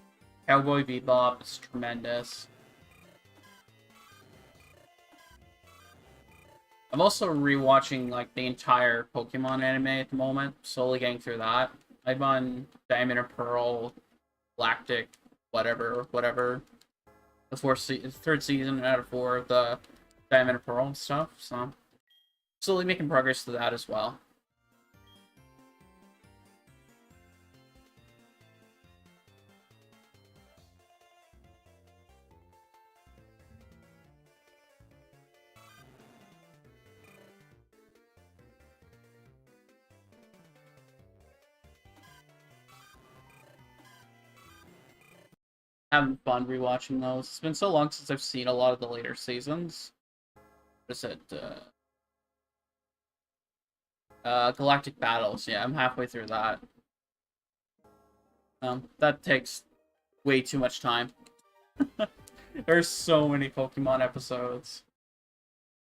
Cowboy Bebop is tremendous. I'm also rewatching like the entire Pokemon anime at the moment, slowly getting through that. I'm on Diamond and Pearl, Galactic, whatever. The third season out of four of the Diamond and Pearl stuff. So slowly making progress to that as well. Having fun rewatching those. It's been so long since I've seen a lot of the later seasons. What is it? Galactic Battles. Yeah, I'm halfway through that. That takes way too much time. There's so many Pokemon episodes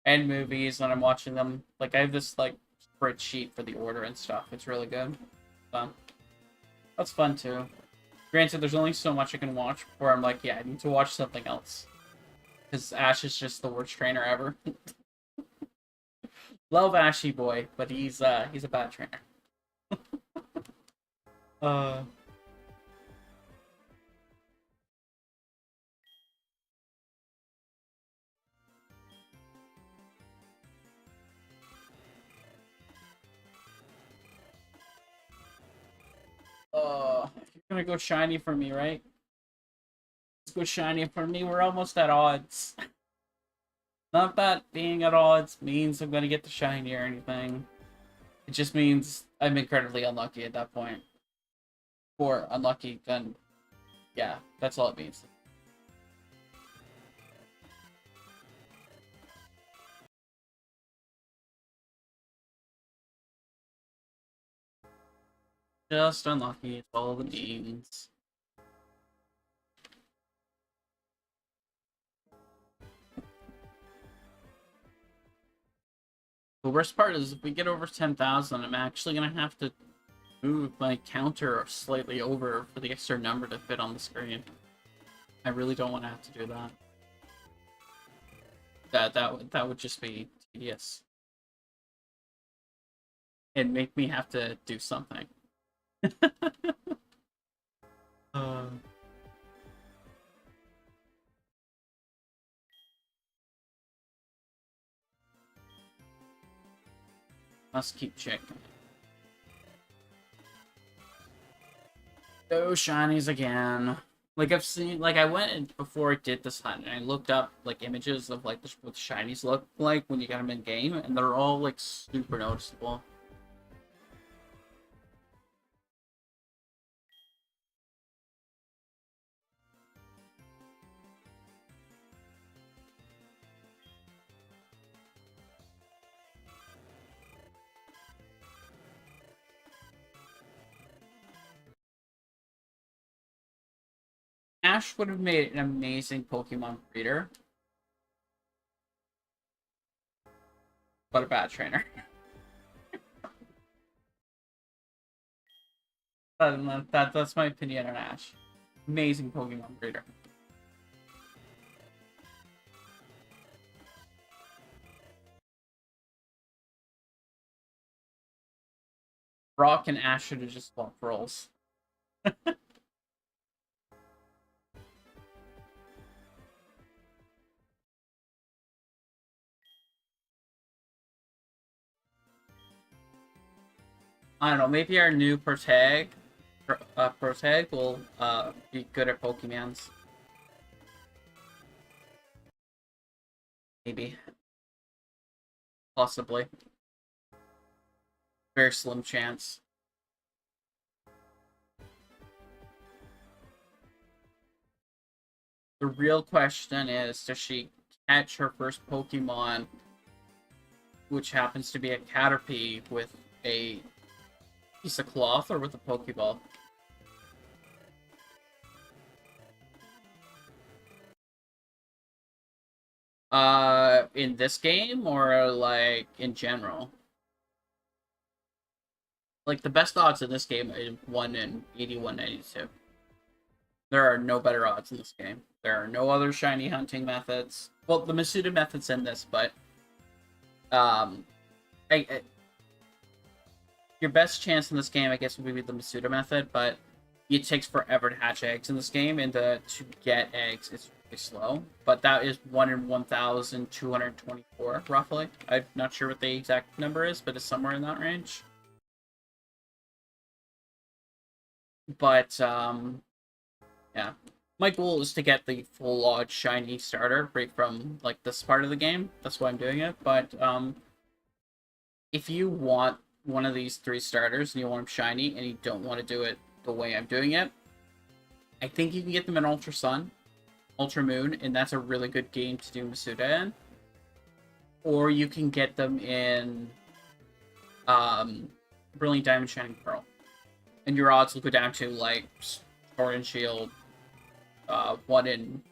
and movies, and I'm watching them. Like, I have this, like, spreadsheet for the order and stuff. It's really good. So, that's fun, too. Granted, there's only so much I can watch before I'm like, yeah, I need to watch something else. Because Ash is just the worst trainer ever. Love Ashy Boy, but he's a bad trainer. uh... you're gonna go shiny for me, right? Let's go shiny for me. We're almost at odds. Not that being at odds means I'm gonna get the shiny or anything. It just means I'm incredibly unlucky at that point. Or unlucky, then yeah, that's all it means. Just unlucky, it's all it means. The worst part is if we get over 10,000, I'm actually gonna have to move my counter slightly over for the extra number to fit on the screen. I really don't want to have to do that. That would just be tedious. And make me have to do something. uh, must keep checking. Oh, shinies again. Like, I've seen, like, I went in before I did this hunt, and I looked up, like, images of, like, what shinies look like when you get them in game, and they're all, like, super noticeable. Ash would have made an amazing Pokemon breeder, but a bad trainer. That's my opinion on Ash. Amazing Pokemon breeder. Brock and Ash should have just swapped roles. I don't know, maybe our new Protag will be good at Pokemons. Maybe. Possibly. Very slim chance. The real question is, does she catch her first Pokemon, which happens to be a Caterpie, with a piece of cloth or with a Pokeball? In this game or like in general? Like the best odds in this game is 1 in 8192. There are no better odds in this game. There are no other shiny hunting methods. Well, the Masuda method's in this, but um, your best chance in this game, I guess, would be the Masuda method, but it takes forever to hatch eggs in this game, and to get eggs is really slow. But that is 1 in 1,224, roughly. I'm not sure what the exact number is, but it's somewhere in that range. But yeah, my goal is to get the full odd shiny starter right from like this part of the game. That's why I'm doing it. But if you want one of these 3 starters and you want them shiny and you don't want to do it the way I'm doing it, I think you can get them in Ultra Sun, Ultra Moon, and that's a really good game to do Masuda in. Or you can get them in Brilliant Diamond Shining Pearl. And your odds will go down to like Sword and Shield, 1 in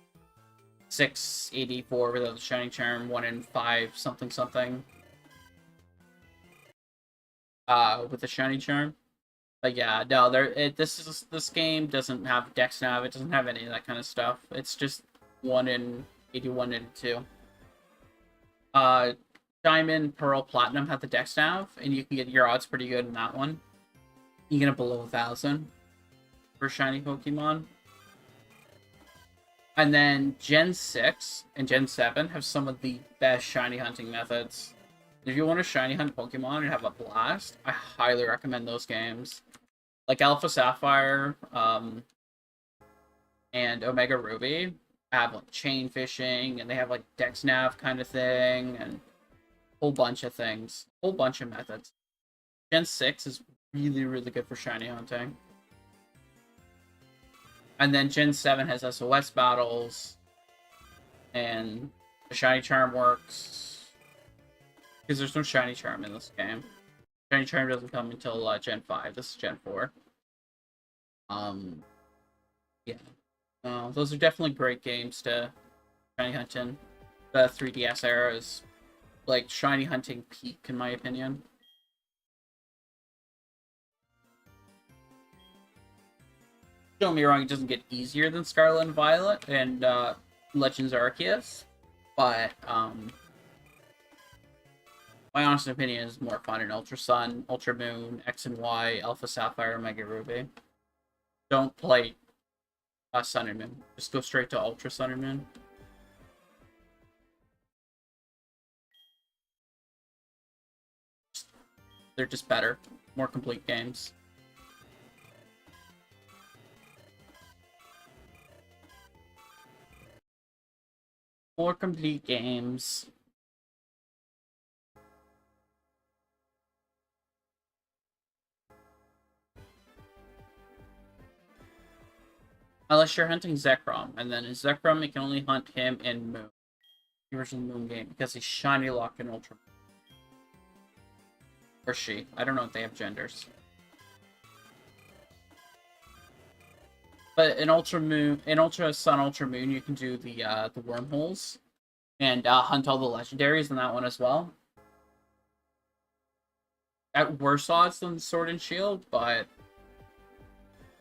684 without the Shining Charm, 1 in 5 something something. With the Shining Charm. But yeah, no, this game doesn't have Dex Nav, it doesn't have any of that kind of stuff. It's just 1 in 81 and 2. Diamond, Pearl, Platinum have the Dex Nav, and you can get your odds pretty good in that one. You get it below 1,000 for shiny Pokemon. And then Gen 6 and Gen 7 have some of the best shiny hunting methods. If you want to shiny hunt Pokemon and have a blast, I highly recommend those games. Like Alpha Sapphire and Omega Ruby have like chain fishing, and they have like Dex Nav kind of thing, and a whole bunch of things. Whole bunch of methods. Gen 6 is really, really good for shiny hunting. And then Gen 7 has SOS battles, and the Shiny Charm works. Because there's no Shiny Charm in this game. Shiny Charm doesn't come until Gen 5. This is Gen 4. Yeah. Those are definitely great games to shiny hunt in. The 3DS era is like shiny hunting peak, in my opinion. Don't get me wrong, it doesn't get easier than Scarlet and Violet and Legends Arceus, but my honest opinion is more fun in Ultra Sun, Ultra Moon, X and Y, Alpha Sapphire, Mega Ruby. Don't play Sun and Moon. Just go straight to Ultra Sun and Moon. They're just better. More complete games. More complete games. Unless you're hunting Zekrom, and then in Zekrom you can only hunt him in Moon. The original Moon game, because he's shiny locked in Ultra. Or she. I don't know if they have genders. But in Ultra Moon, in Ultra Sun, Ultra Moon, you can do the wormholes and hunt all the legendaries in that one as well. At worse odds than Sword and Shield, but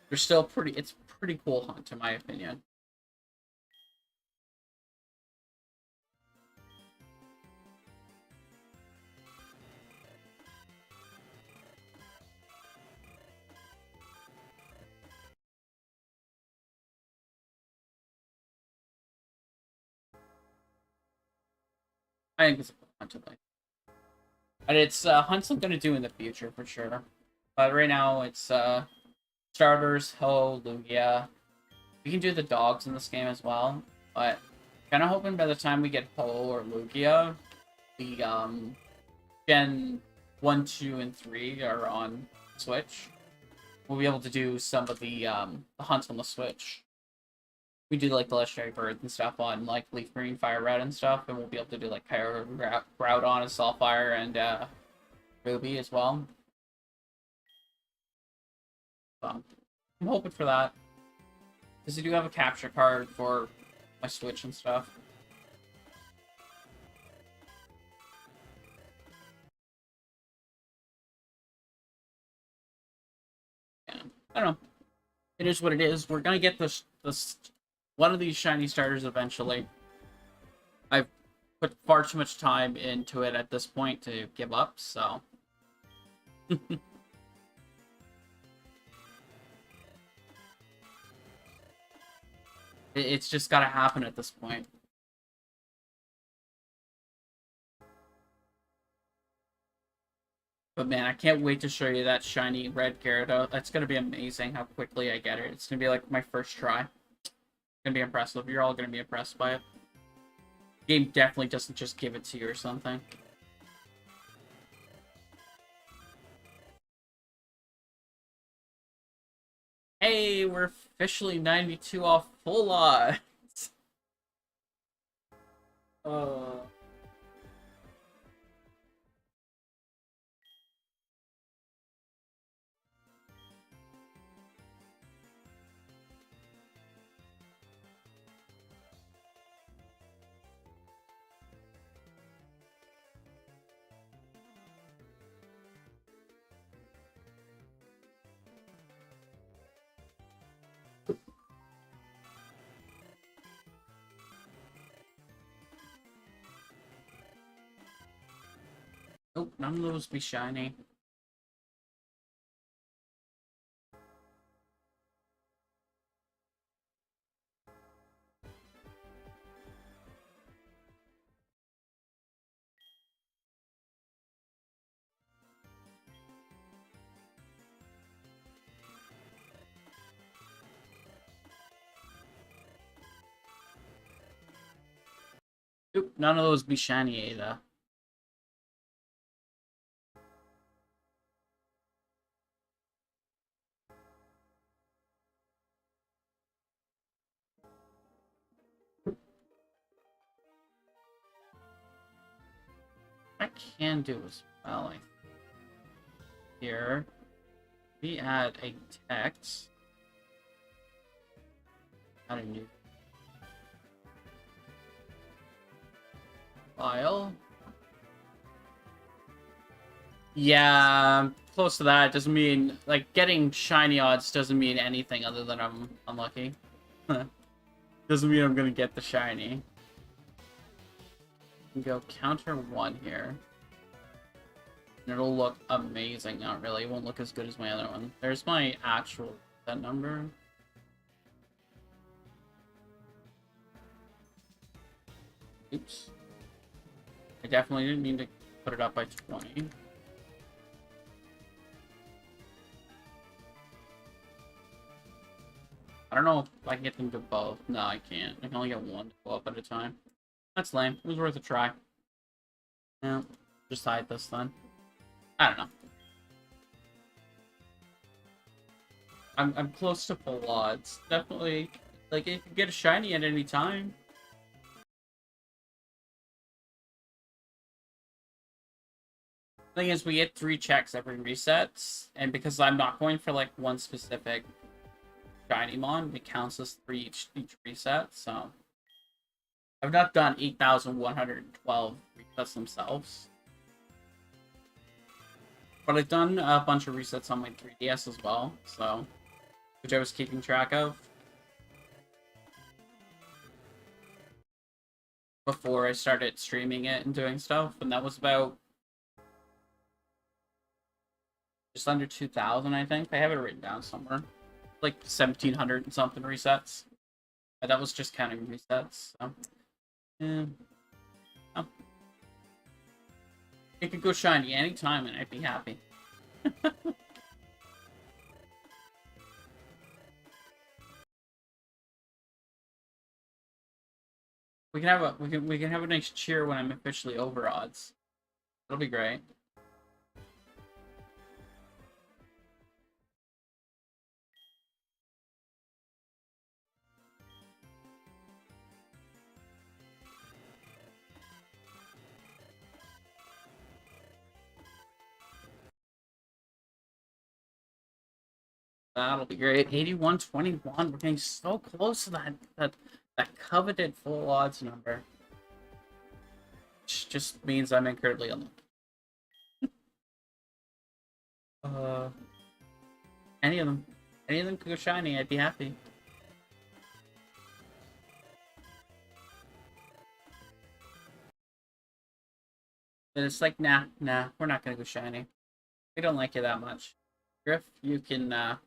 they're still pretty. It's pretty cool hunt, in my opinion. I think it's a cool hunt to play. And it's hunts I'm gonna do in the future for sure. But right now it's starters, Ho, Lugia. We can do the dogs in this game as well, but kind of hoping by the time we get Ho or Lugia, the Gen 1, 2, and 3 are on Switch. We'll be able to do some of the hunts on the Switch. We do like the legendary birds and stuff on like Leaf Green, Fire Red and stuff, and we'll be able to do like Groudon and Sapphire and Ruby as well. So, I'm hoping for that. Because I do have a capture card for my Switch and stuff. Yeah, I don't know. It is what it is. We're gonna get this one of these shiny starters eventually. I've put far too much time into it at this point to give up, so. It's just gotta happen at this point. But man, I can't wait to show you that shiny red Gyarados. That's gonna be amazing how quickly I get it. It's gonna be like my first try. It's gonna be impressive. You're all gonna be impressed by it. The game definitely doesn't just give it to you or something. Hey, we're officially 92 off full odds. Uh, nope, none of those be shiny. Nope, none of those be shiny either. I can do as well. Here, we add a text. Add a new file. Yeah, close to that. Doesn't mean, like, getting shiny odds doesn't mean anything other than I'm unlucky. Doesn't mean I'm gonna get the shiny. You can go counter 1 here. And it'll look amazing. Not really. It won't look as good as my other one. There's my actual set number. Oops. I definitely didn't mean to put it up by 20. I don't know if I can get them to both. No, I can't. I can only get one to go up at a time. That's lame. It was worth a try. Yeah, just hide this then. I don't know. I'm close to full odds. Definitely, like, you can get a shiny at any time. Thing is, we get 3 checks every reset, and because I'm not going for, like, one specific shiny mon, it counts as 3 each reset, so... I've not done 8,112 resets themselves. But I've done a bunch of resets on my 3DS as well, so... which I was keeping track of. Before I started streaming it and doing stuff, and that was about... just under 2,000, I think. I have it written down somewhere. Like 1,700 and something resets. But that was just counting resets, so... yeah. Oh. It could go shiny anytime and I'd be happy. We can have a nice cheer when I'm officially over odds. That'll be great. That'll be great. 8121. We're getting so close to that coveted full odds number. Which just means I'm incredibly unlucky. uh, any of them. Any of them could go shiny, I'd be happy. But it's like, nah, we're not gonna go shiny. We don't like you that much. Griff, you can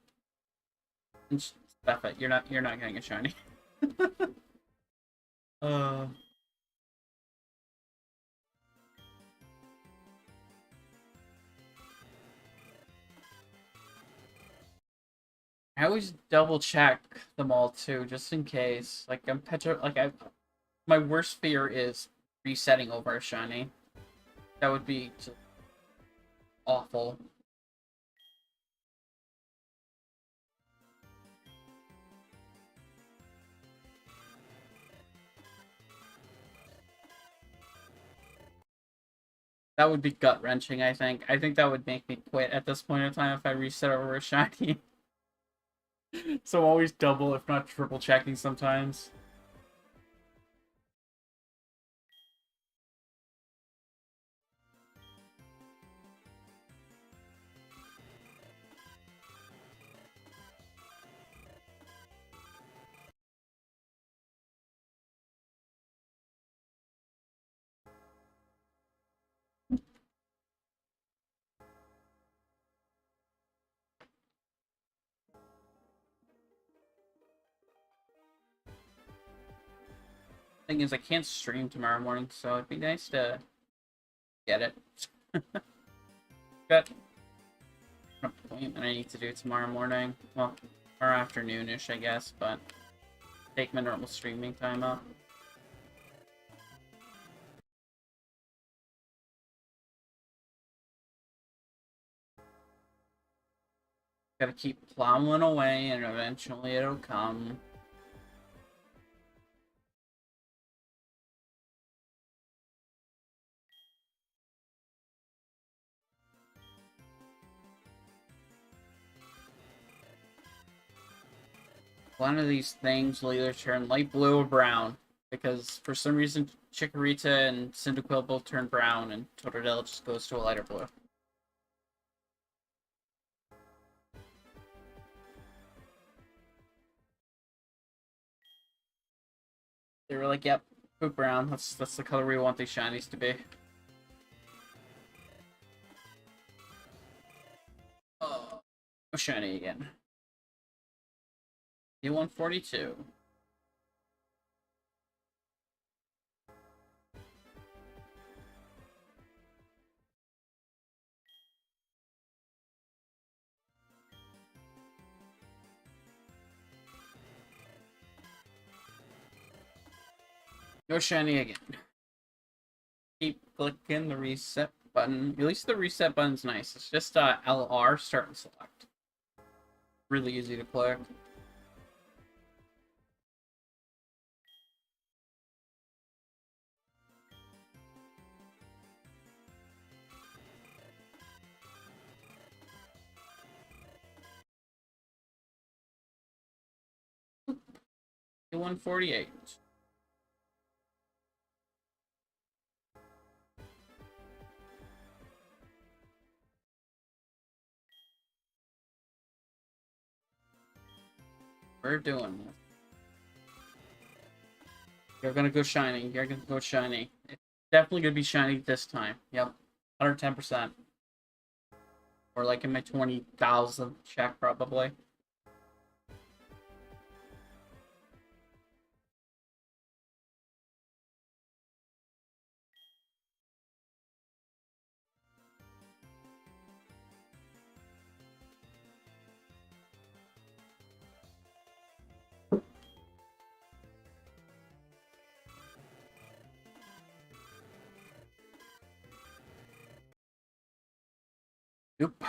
stuff it. You're not getting a shiny. uh I always double check them all too, just in case. Like my worst fear is resetting over a shiny. That would be just awful. That would be gut-wrenching, I think. I think that would make me quit at this point in time if I reset over a shiny. So I'm always double, if not triple checking sometimes. Thing is, I can't stream tomorrow morning, so it'd be nice to get it. Got an appointment I need to do tomorrow morning. Well, or afternoonish, I guess, but take my normal streaming time up. Gotta keep plowing away, and eventually it'll come. One of these things will either turn light blue or brown, because for some reason Chikorita and Cyndaquil both turn brown, and Totodile just goes to a lighter blue. They were like, "Yep, poop brown. That's the color we want these shinies to be." Oh, shiny again. D142. No shiny again. Keep clicking the reset button. At least the reset button's nice. It's just LR start and select. Really easy to click. D148. We're doing this. You're gonna go shiny. You're gonna go shiny. It's definitely gonna be shiny this time. Yep. 110%. Or like in my 20,000 check, probably. Nope.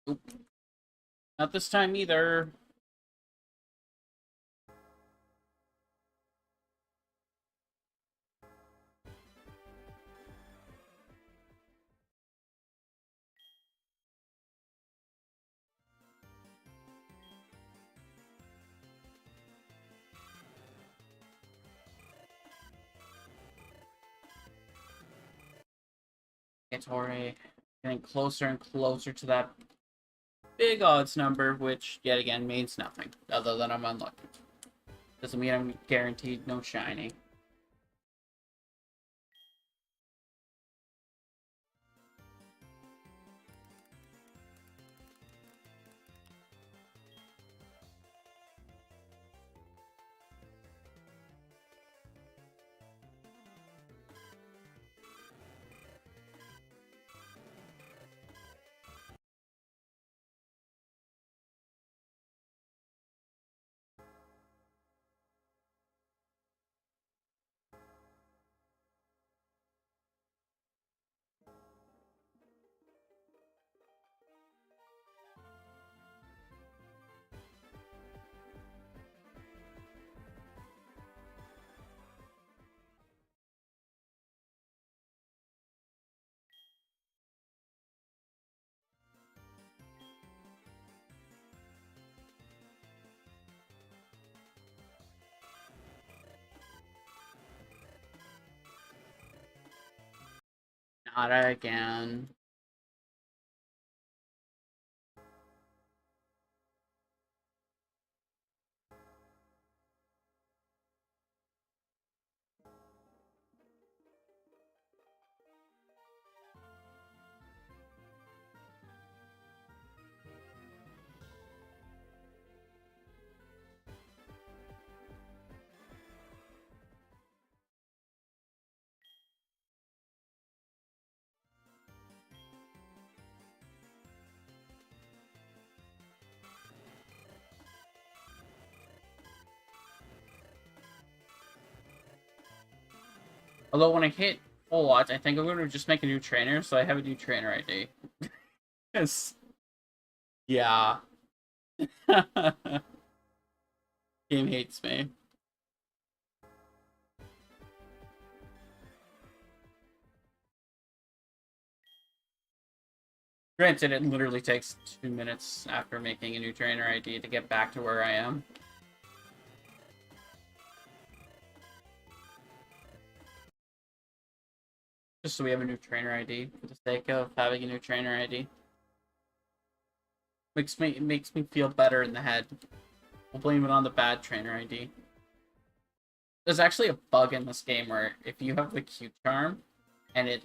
Nope. Not this time either. Tori. Getting closer and closer to that big odds number, which yet again means nothing other than I'm unlucky. Doesn't mean I'm guaranteed no shiny. Not again. Although when I hit full odds, I think I'm going to just make a new trainer, so I have a new trainer ID. Yes. Yeah. Game hates me. Granted, it literally takes 2 minutes after making a new trainer ID to get back to where I am. Just so we have a new trainer ID for the sake of having a new trainer ID. Makes me feel better in the head. We'll blame it on the bad trainer ID. There's actually a bug in this game where if you have the Q charm and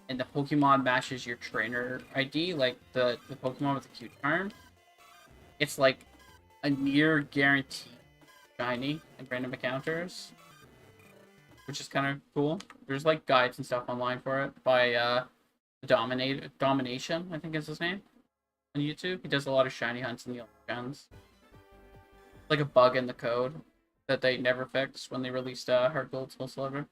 the Pokemon matches your trainer ID, like the Pokemon with the Q charm, it's like a near guaranteed shiny in random encounters, which is kind of cool. There's like guides and stuff online for it by Domination, I think is his name, on YouTube. He does a lot of shiny hunts in the gens. Like a bug in the code that they never fixed when they released Heart Gold Soul Silver.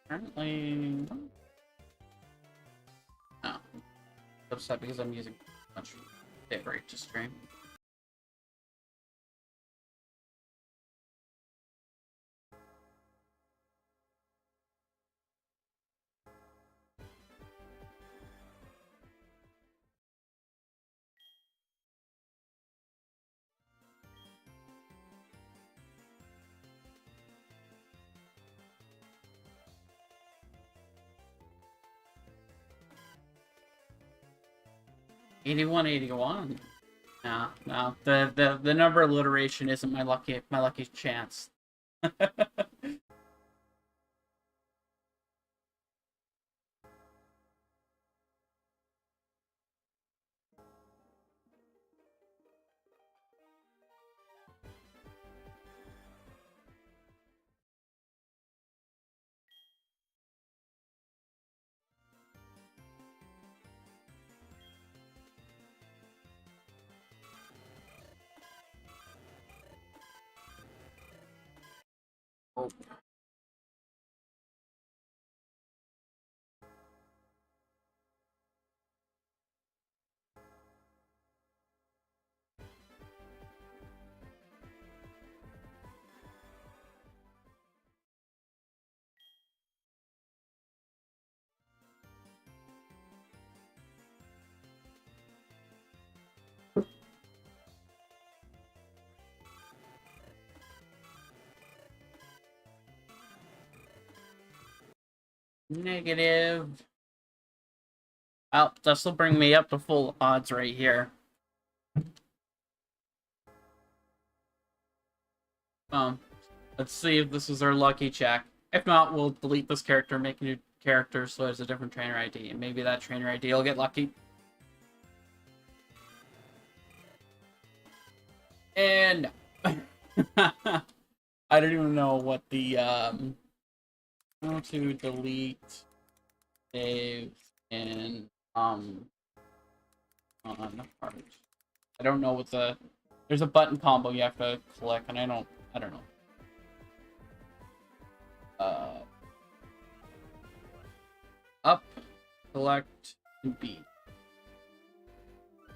Apparently, no. Upset because I'm using much bit rate to stream. $81.81. No, no. The number alliteration isn't my lucky chance. Oh. Negative. Oh, this will bring me up to full odds right here. Let's see if this is our lucky check. If not, we'll delete this character, make a new character so there's a different trainer ID, and maybe that trainer ID will get lucky. And I don't even know what the how to delete saves in on heart. I don't know what there's a button combo you have to click, and I don't know. Up, select, and B. I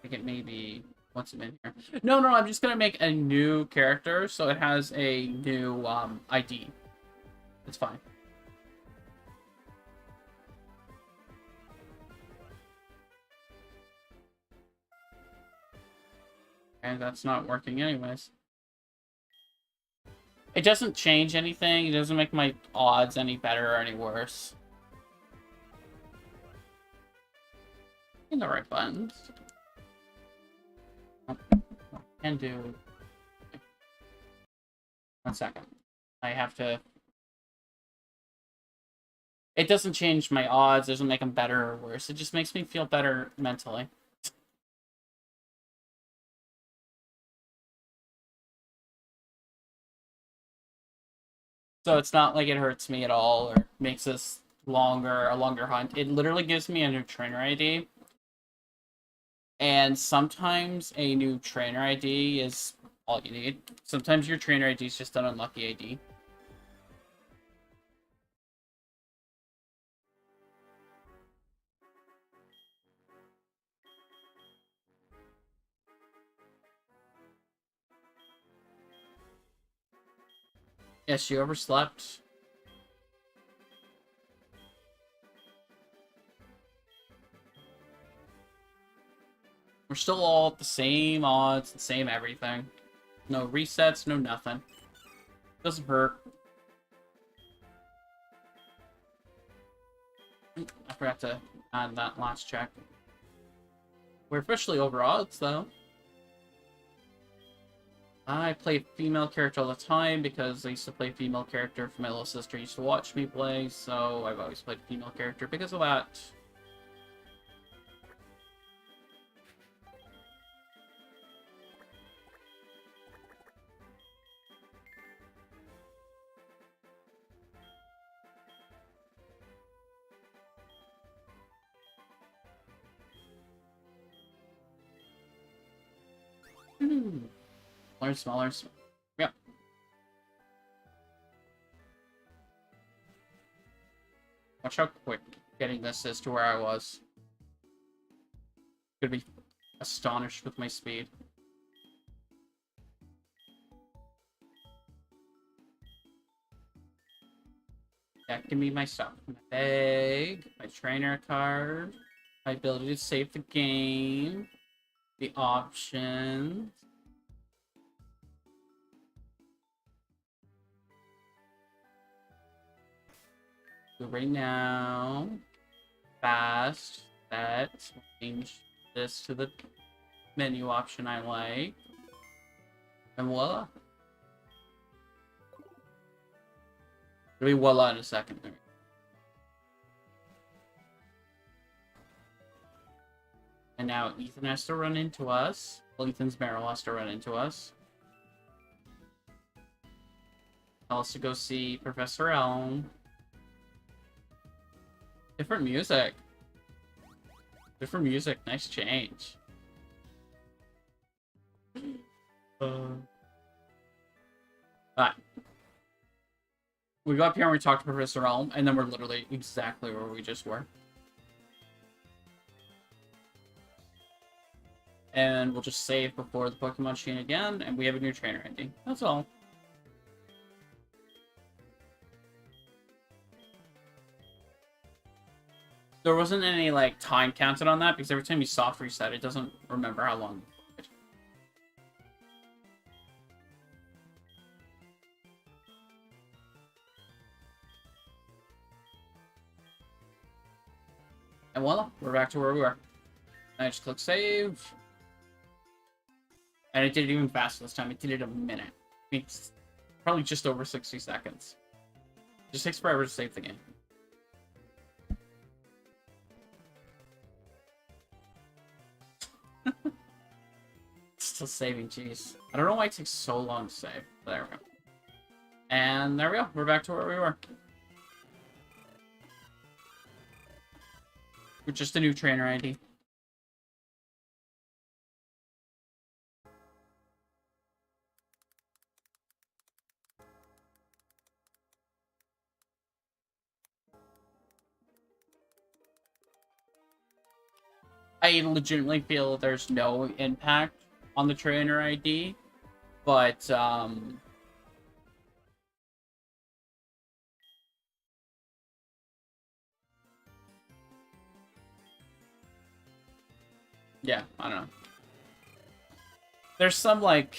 think it may be what's in here. No, I'm just gonna make a new character so it has a new ID. It's fine. And that's not working anyways. It doesn't change anything. It doesn't make my odds any better or any worse. In the right buttons. Can do. 1 second. I have to. It doesn't change my odds. It doesn't make them better or worse. It just makes me feel better mentally. So it's not like it hurts me at all or makes this a longer hunt. It literally gives me a new trainer ID. And sometimes a new trainer ID is all you need. Sometimes your trainer ID is just an unlucky ID. Yes, you overslept. We're still all at the same odds, the same everything. No resets, no nothing. Doesn't hurt. I forgot to add that last check. We're officially over odds, though. I play female character all the time because I used to play female character for my little sister used to watch me play, so I've always played female character because of that. Smaller. Yep. Watch how quick getting this is to where I was. Could be astonished with my speed. Yeah, give me my stuff. My bag, my trainer card, my ability to save the game, the options. So right now, fast, set, change this to the menu option I like, and voila. It'll be voila in a second. And now Ethan has to run into us. Well, Ethan's Meryl has to run into us. Tell us to go see Professor Elm. Different music. Different music. Nice change. Alright. We go up here and we talk to Professor Elm, and then we're literally exactly where we just were. And we'll just save before the Pokemon machine again, and we have a new trainer ending. That's all. There wasn't any, like, time counted on that, because every time you soft reset, it doesn't remember how long. And voila, we're back to where we were. And I just click save. And it did it even faster this time. It did it in a minute. It's probably just over 60 seconds. It just takes forever to save the game. Still saving, jeez. I don't know why it takes so long to save. There we go. And there we go. We're back to where we were. With just a new trainer ID. I legitimately feel there's no impact on the trainer ID, but yeah, I don't know. There's some, like,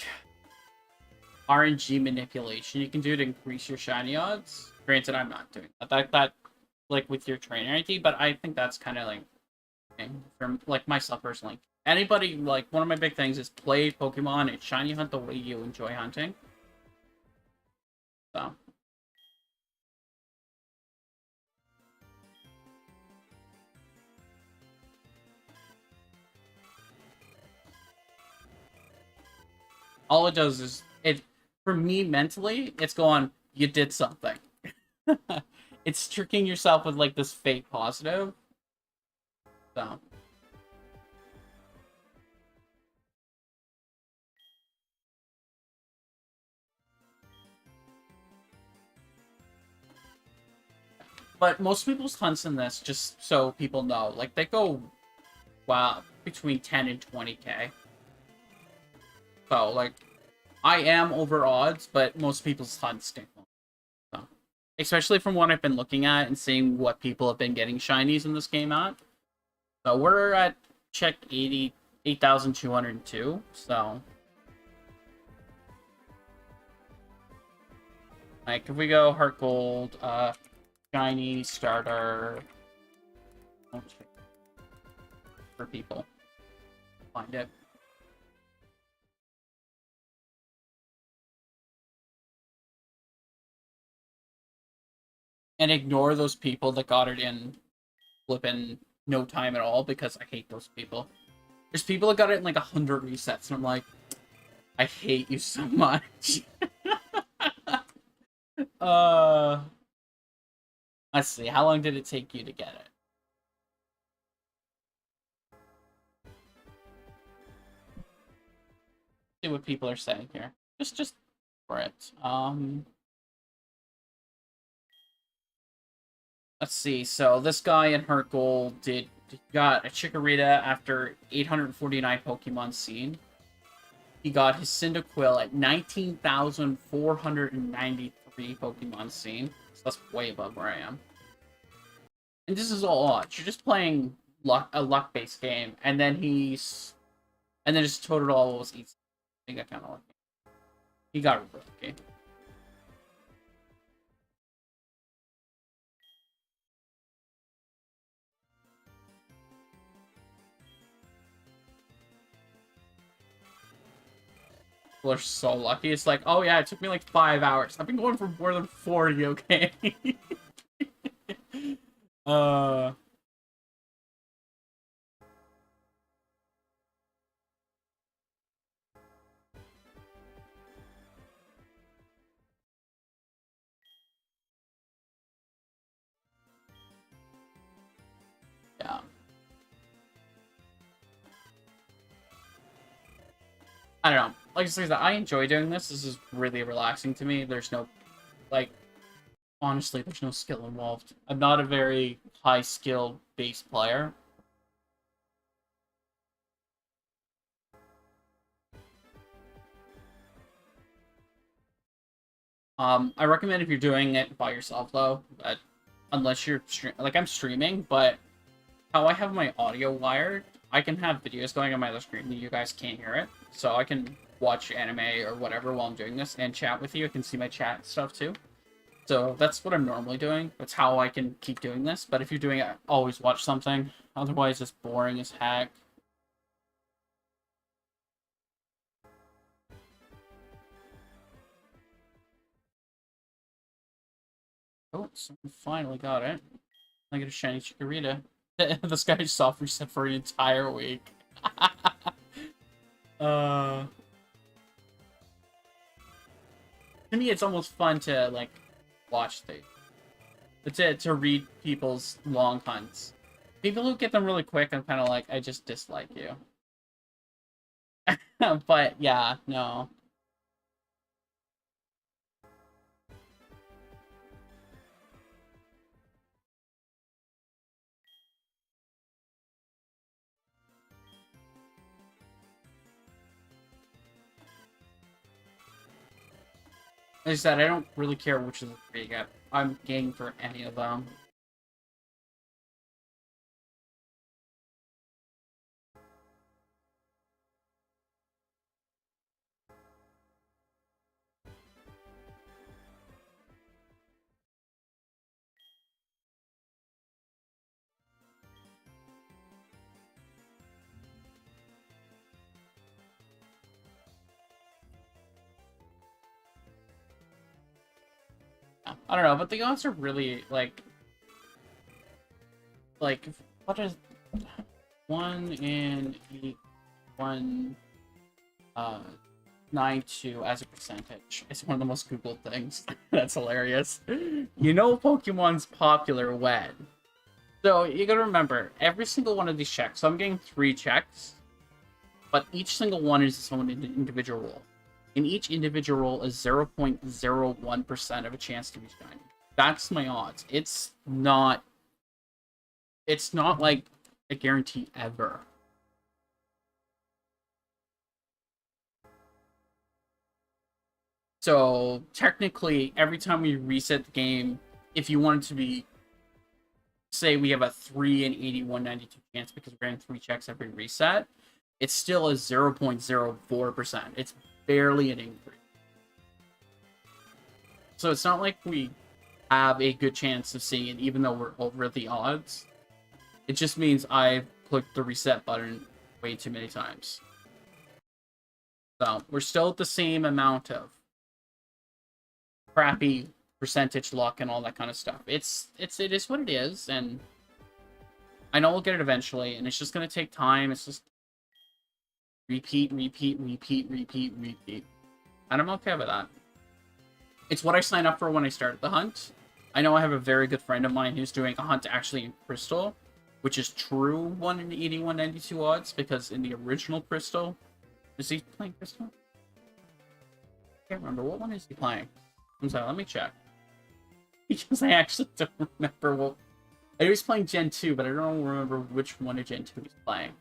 RNG manipulation you can do to increase your shiny odds. Granted, I'm not doing that, like, with your trainer ID, but I think that's kind of, like, from, like, myself personally. Anybody, like, one of my big things is play Pokemon and shiny hunt the way you enjoy hunting. So. All it does is, for me, mentally, it's going, you did something. It's tricking yourself with, like, this fake positive. So. But most people's hunts in this, just so people know, like, they go, wow, between 10 and 20k. So, like, I am over odds, but most people's hunts stay home. So, especially from what I've been looking at and seeing what people have been getting shinies in this game at. So, we're at check 8,202, so. Like, if we go Heart Gold, shiny, starter, for people. Find it. And ignore those people that got it in flipping no time at all, because I hate those people. There's people that got it in like 100 resets, and I'm like, I hate you so much. Let's see, how long did it take you to get it? See what people are saying here. Just for it. Let's see. So this guy in Heart Gold got a Chikorita after 849 Pokemon seen. He got his Cyndaquil at 19,493 Pokemon seen. So that's way above where I am. And this is all odds. You're just playing a luck-based game, and then just total all was easy. I think I kind of lucky. He got lucky. People are so lucky. It's like, oh yeah, it took me like 5 hours. I've been going for more than 40, okay? Yeah. I don't know. Like I said, I enjoy doing this. This is really relaxing to me. There's no, like, honestly, there's no skill involved. I'm not a very high-skilled base player. I recommend if you're doing it by yourself, though, but unless you're like I'm streaming, but how I have my audio wired, I can have videos going on my other screen and you guys can't hear it. So I can watch anime or whatever while I'm doing this and chat with you. I can see my chat stuff too. So that's what I'm normally doing. That's how I can keep doing this. But if you're doing it, always watch something. Otherwise, it's boring as heck. Oh, someone finally got it. I get a shiny Chikorita. This guy soft reset for an entire week. To me, it's almost fun to like watch things. To read people's long hunts. People who get them really quick, I'm kind of like, I just dislike you. But yeah, no. Like I said, I don't really care which of the three you get. I'm game for any of them. I don't know, but the odds are really like what is 1 in 8, 1 uh 9-2 as a percentage. It's one of the most Googled things. That's hilarious. You know Pokemon's popular when. So you gotta remember, every single one of these checks, so I'm getting 3 checks, but each single one is its own individual roll. And each individual roll is 0.01% of a chance to be shiny. That's my odds. It's not like a guarantee ever. So technically, every time we reset the game, if you want it to be, say we have a 3 in 8192 chance because we're getting 3 checks every reset, it's still a 0.04%. It's barely an increase. So it's not like we have a good chance of seeing it, even though we're over the odds. It just means I've clicked the reset button way too many times. So we're still at the same amount of crappy percentage luck and all that kind of stuff. It is what it is, and I know we'll get it eventually, and it's just gonna take time. It's just repeat, repeat, repeat, repeat, repeat. And I'm okay with that. It's what I signed up for when I started the hunt. I know I have a very good friend of mine who's doing a hunt actually in Crystal, which is true 1 in 8192 odds, because in the original Crystal... Is he playing Crystal? I can't remember. What one is he playing? I'm sorry, let me check. Because I actually don't remember what... I was playing Gen 2, but I don't remember which one of Gen 2 he's playing.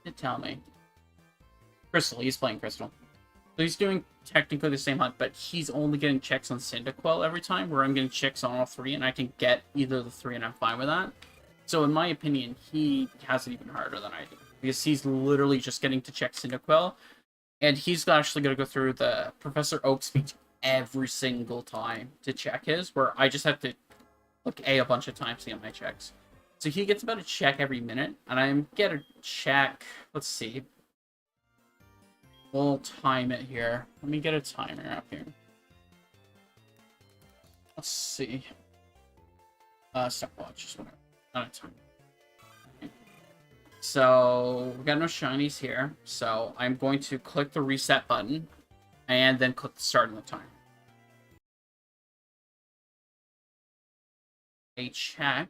Did tell me. Crystal, he's playing Crystal. So he's doing technically the same hunt, but he's only getting checks on Cyndaquil every time, where I'm getting checks on all 3, and I can get either of the 3, and I'm fine with that. So in my opinion, he has it even harder than I do, because he's literally just getting to check Cyndaquil, and he's actually going to go through the Professor Oak speech every single time to check his, where I just have to click A a bunch of times to get my checks. So he gets about a check every minute, and I get a check, let's see. We'll time it here. Let me get a timer up here. Let's see. Stopwatch, just whatever. Not a timer. Okay. So, we got no shinies here. So, I'm going to click the reset button, and then click the start of the timer. A check.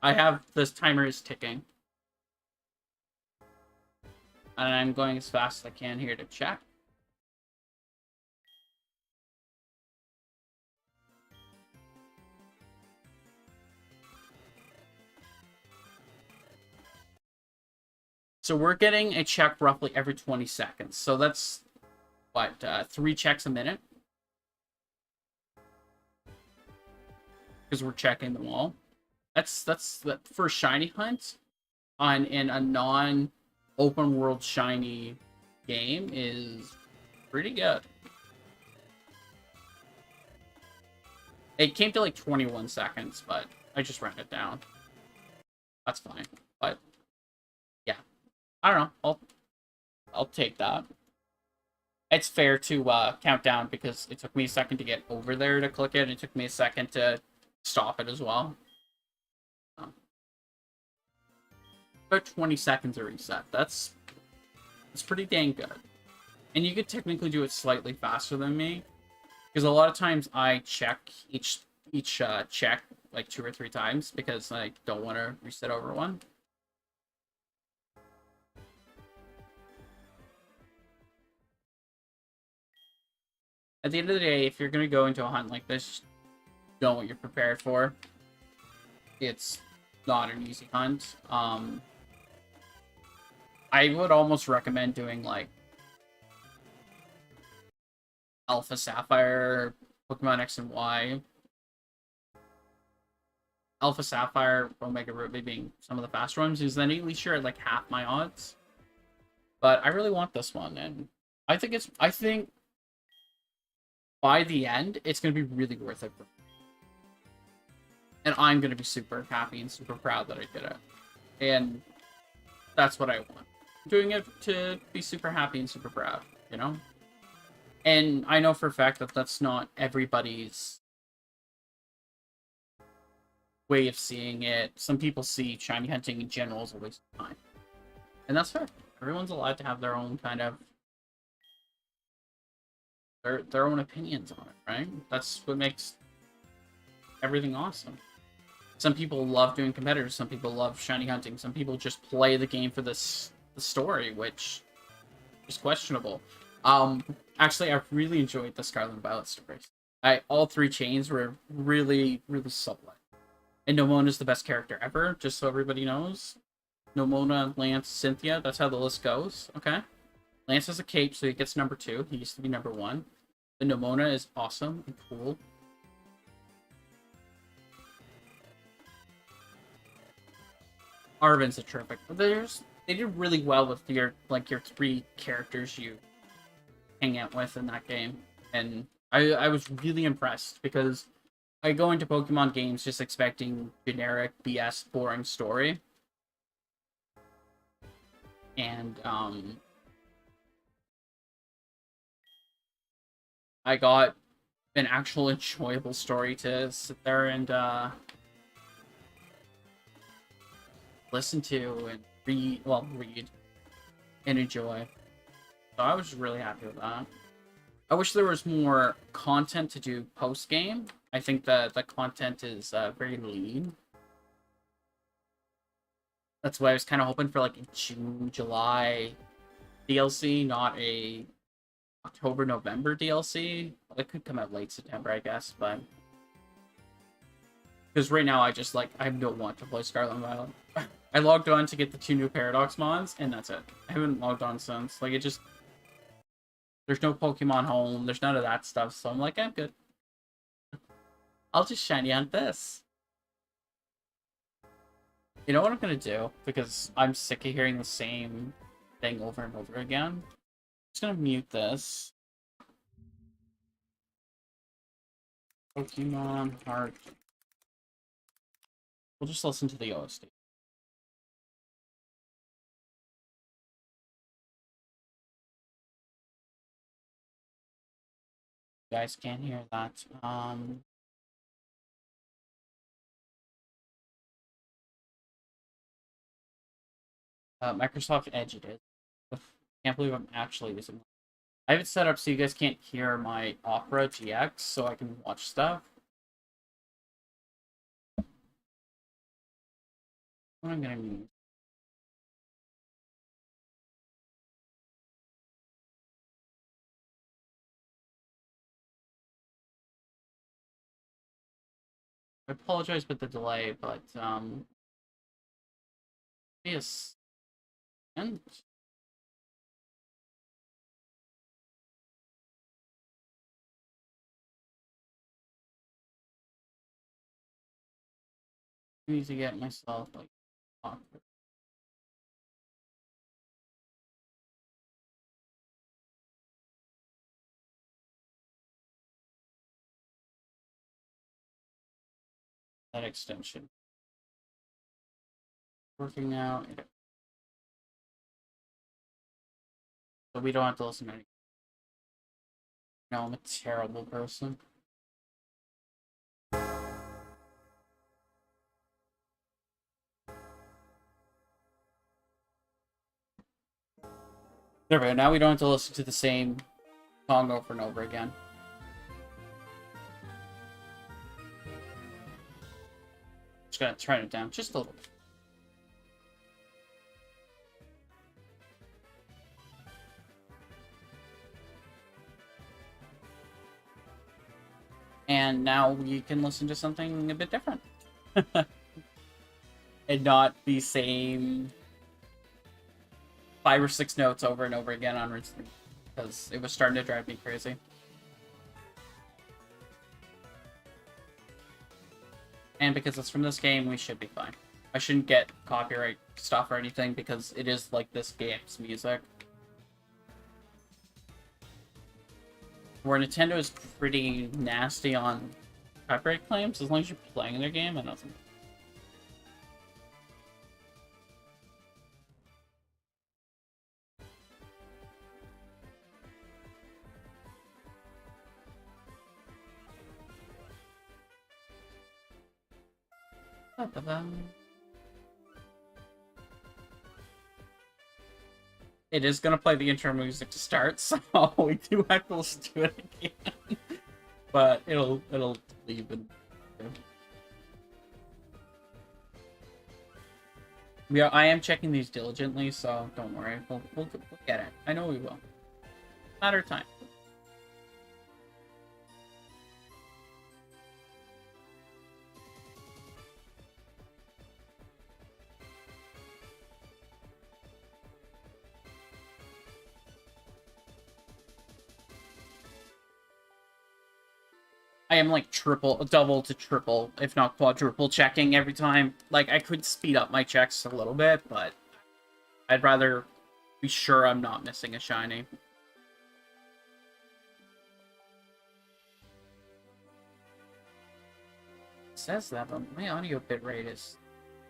I have this timer is ticking. And I'm going as fast as I can here to check. So we're getting a check roughly every 20 seconds. So that's what, 3 checks a minute? Because we're checking them all. That's the first shiny hunt on in a non open world shiny game is pretty good. It came to like 21 seconds, but I just ran it down. That's fine. But yeah, I don't know. I'll take that. It's fair to count down because it took me a second to get over there to click it. It took me a second to stop it as well. About 20 seconds to reset. That's pretty dang good. And you could technically do it slightly faster than me because a lot of times I check each check like 2 or 3 times because I don't want to reset over one. At the end of the day, if you're gonna go into a hunt like this, know what you're prepared for. It's not an easy hunt. I would almost recommend doing like Alpha Sapphire, Pokemon X and Y. Alpha Sapphire, Omega Ruby being some of the faster ones, because then at least you're at like half my odds. But I really want this one, and I think by the end, it's gonna be really worth it. And I'm gonna be super happy and super proud that I did it. And that's what I want. I'm doing it to be super happy and super proud, you know? And I know for a fact that that's not everybody's way of seeing it. Some people see shiny hunting in general as a waste of time. And that's fair. Everyone's allowed to have their own kind of their own opinions on it, right? That's what makes everything awesome. Some people love doing competitors, some people love shiny hunting, some people just play the game for the story, which is questionable. Actually, I really enjoyed the Scarlet and Violet stories. All 3 chains were really, really solid. And Nomona's the best character ever, just so everybody knows. Nomona, Lance, Cynthia, that's how the list goes, okay? Lance has a cape, so he gets number 2. He used to be number 1. The Nomona is awesome and cool. Arven's a terrific. They did really well with your 3 characters you hang out with in that game. And I was really impressed because I go into Pokemon games just expecting generic BS boring story. And I got an actual enjoyable story to sit there and listen to and read and enjoy. So I was really happy with that. I wish there was more content to do post game. I think that the content is very lean. That's why I was kind of hoping for like a June, July DLC, not a October, November DLC. Well, it could come out late September, I guess, but because right now I don't want to play Scarlet and Violet. I logged on to get the 2 new Paradox mods, and that's it. I haven't logged on since. Like, it just... There's no Pokemon Home, there's none of that stuff, so I'm like, I'm good. I'll just shiny hunt this. You know what I'm gonna do? Because I'm sick of hearing the same thing over and over again. I'm just gonna mute this. Pokemon Heart. We'll just listen to the OST. You guys can't hear that. Microsoft Edge it is. Can't believe I'm actually using it. I have it set up so you guys can't hear my Opera GX, so I can watch stuff. What I'm gonna use. I apologize for the delay, but yes. And I need to get myself like that extension working now, so we don't have to listen to any. No, I'm a terrible person. There we go. Now we don't have to listen to the same song over and over again. Just gonna turn it down just a little bit. And now we can listen to something a bit different. And not the same 5 or 6 notes over and over again on repeat, because it was starting to drive me crazy. And because it's from this game, we should be fine. I shouldn't get copyright stuff or anything because it is like this game's music. Where Nintendo is pretty nasty on copyright claims, as long as you're playing their game, it doesn't. It is gonna play the intro music to start, so we do have to listen to it again. But it'll leave it. I am checking these diligently, so don't worry. We'll get it. I know we will. Matter of time. I am like double to triple, if not quadruple checking every time. Like, I could speed up my checks a little bit, but I'd rather be sure I'm not missing a shiny. It says that, but my audio bitrate is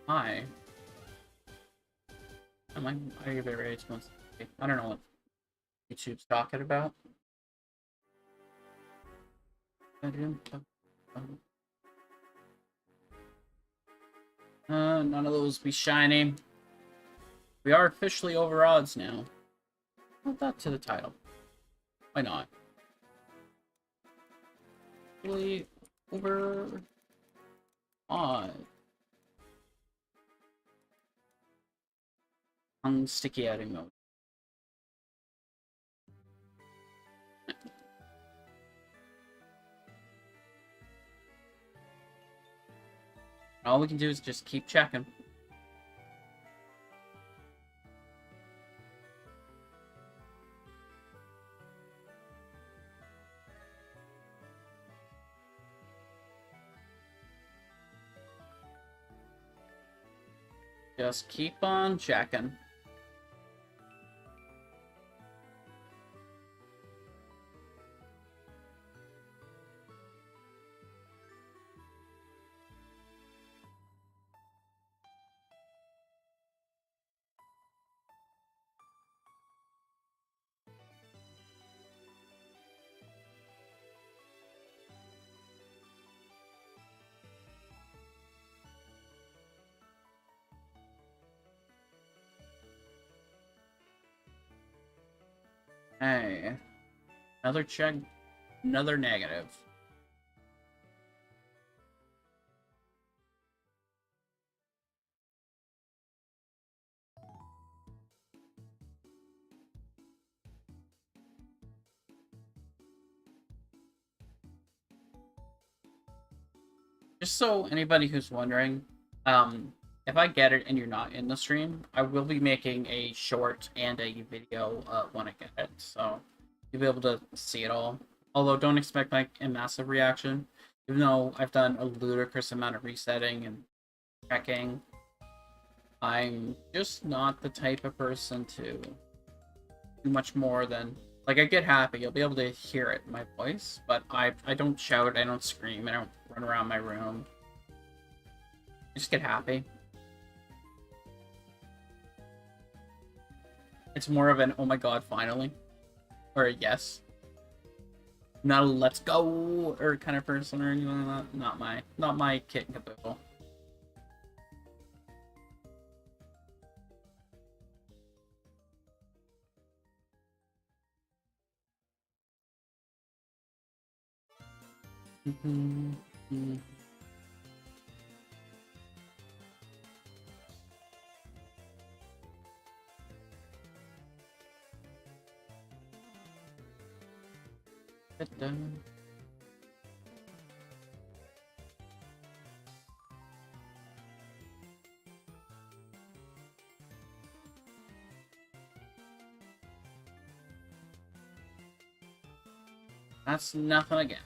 high. And my audio bitrate is mostly... I don't know what YouTube's talking about. None of those be shiny. We are officially over odds now. Add that to the title. Why not? Really over odds. On sticky outing mode. All we can do is just keep checking. Just keep on checking. Hey. Another check. Another negative. Just so anybody who's wondering, if I get it and you're not in the stream, I will be making a short and a video when I get it, so you'll be able to see it all. Although don't expect like a massive reaction, even though I've done a ludicrous amount of resetting and checking. I'm just not the type of person to do much more than like I get happy. You'll be able to hear it in my voice, but I don't shout, I don't scream, I don't run around my room. I just get happy. It's more of an oh my god, finally, or a yes. Not a let's go or kind of person or anything like that. Not my kit and caboodle. That's nothing again.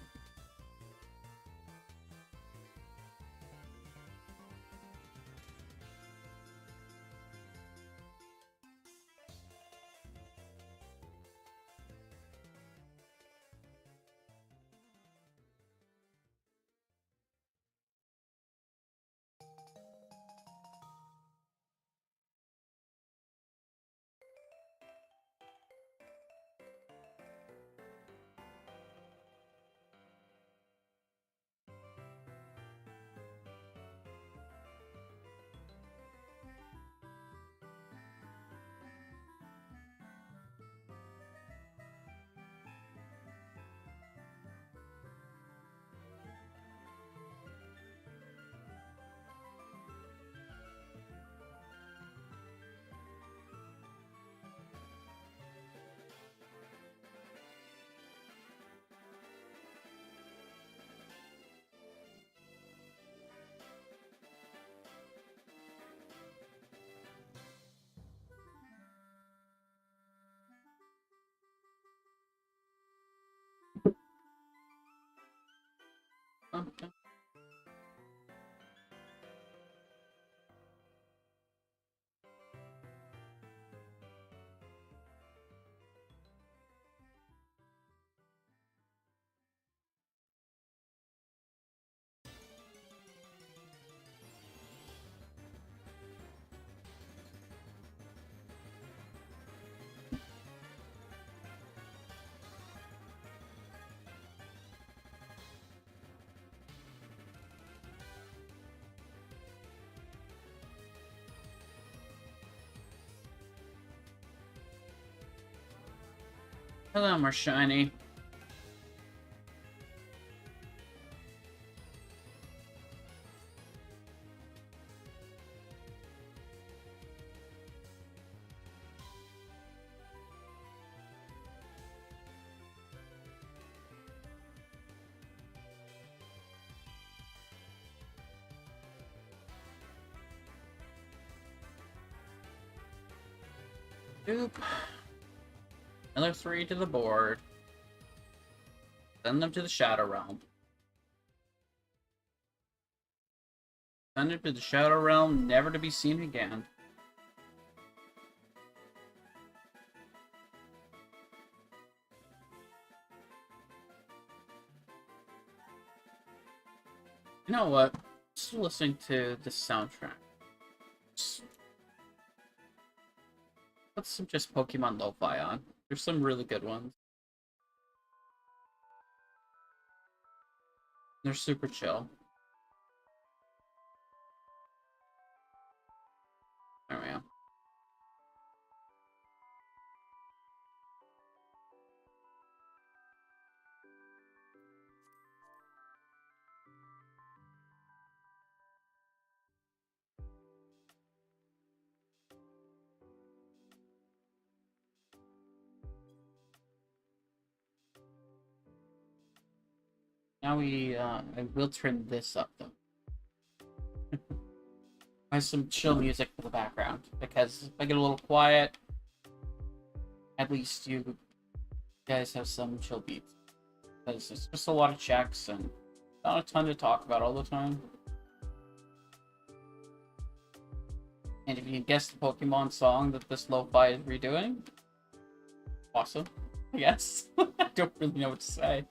Okay. Hello, more shiny. Oop. Another 3 to the board. Send them to the Shadow Realm. Send them to the Shadow Realm, never to be seen again. You know what? Just listening to the soundtrack. Put some just Pokemon lo-fi on. There's some really good ones. They're super chill. There we go. Now I will turn this up though. has some chill music for the background, because if I get a little quiet, at least you guys have some chill beats. Because it's just a lot of checks and not a ton to talk about all the time. And if you can guess the Pokemon song that this lo-fi is redoing, awesome, I guess. I don't really know what to say.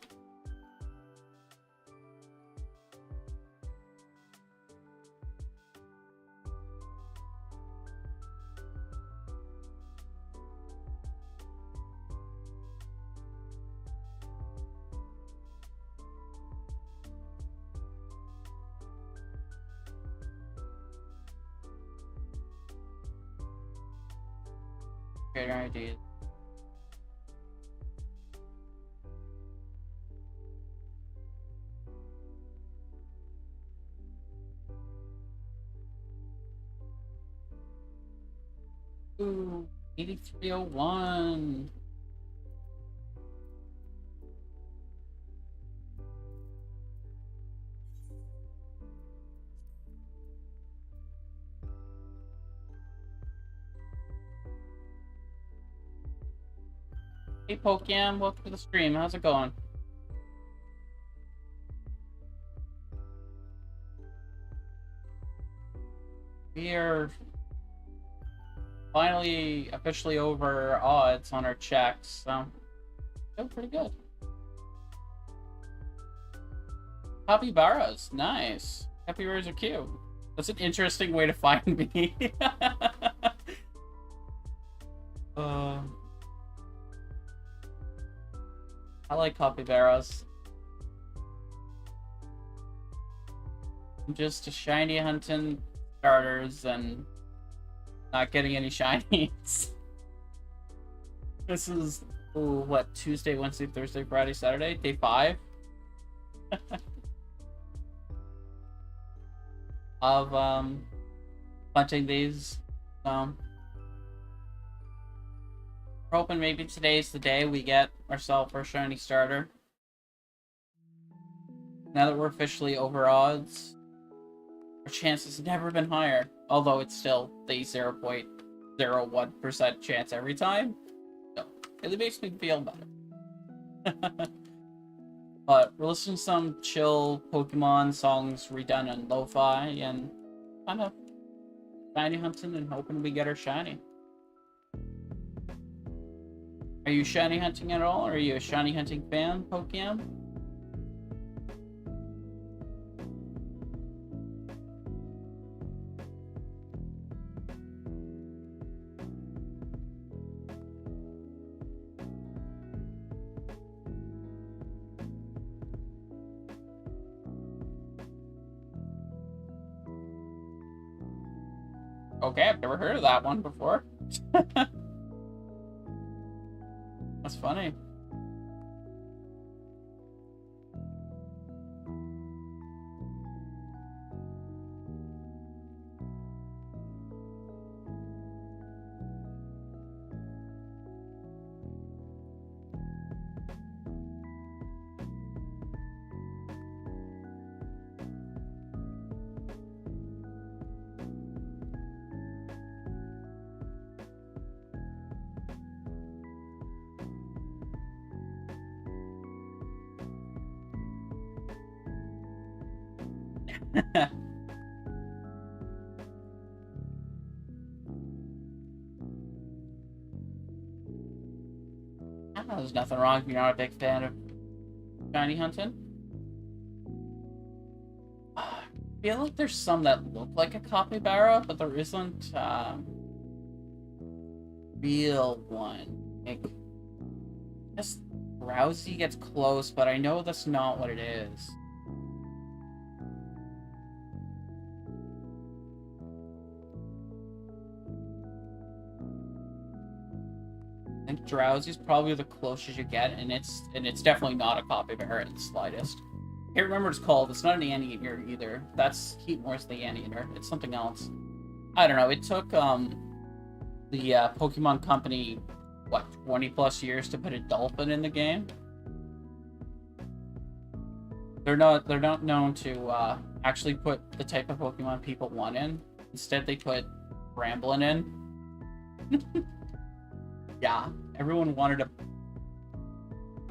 Great ideas. Ooh, 8301. Hey Pokemon, welcome to the stream. How's it going? We are finally officially over odds on our checks, so feel pretty good. Capybaras, nice. Capybaras are cute. That's an interesting way to find me. I like capybaras. I'm just a shiny hunting starters and not getting any shinies. This is, ooh, what, Tuesday, Wednesday, Thursday, Friday, Saturday? Day 5? of hunting these. We're hoping maybe today's the day we get ourselves our shiny starter. Now that we're officially over odds, our chances have never been higher. Although it's still the 0.01% chance every time. So, it really makes me feel better. But we're listening to some chill Pokemon songs redone on lo-fi and kind of shiny hunting and hoping we get our shiny. Are you shiny hunting at all? Or are you a shiny hunting fan, Pokemon? Okay, I've never heard of that one before. That's funny. There's nothing wrong if you're not a big fan of shiny hunting. I feel like there's some that look like a capybara, but there isn't real one. Like, just Drowsy gets close, but I know that's not what it is. I think Drowsy's probably the closest you get, and it's definitely not a capybara in the slightest. I can't remember what it's called. It's not an anteater either. That's Heatmore's the anteater. It's something else. I don't know. It took the Pokemon Company, what, 20 plus years to put a dolphin in the game. They're not known to actually put the type of Pokemon people want in. Instead, they put Bramblin in. Yeah, everyone wanted a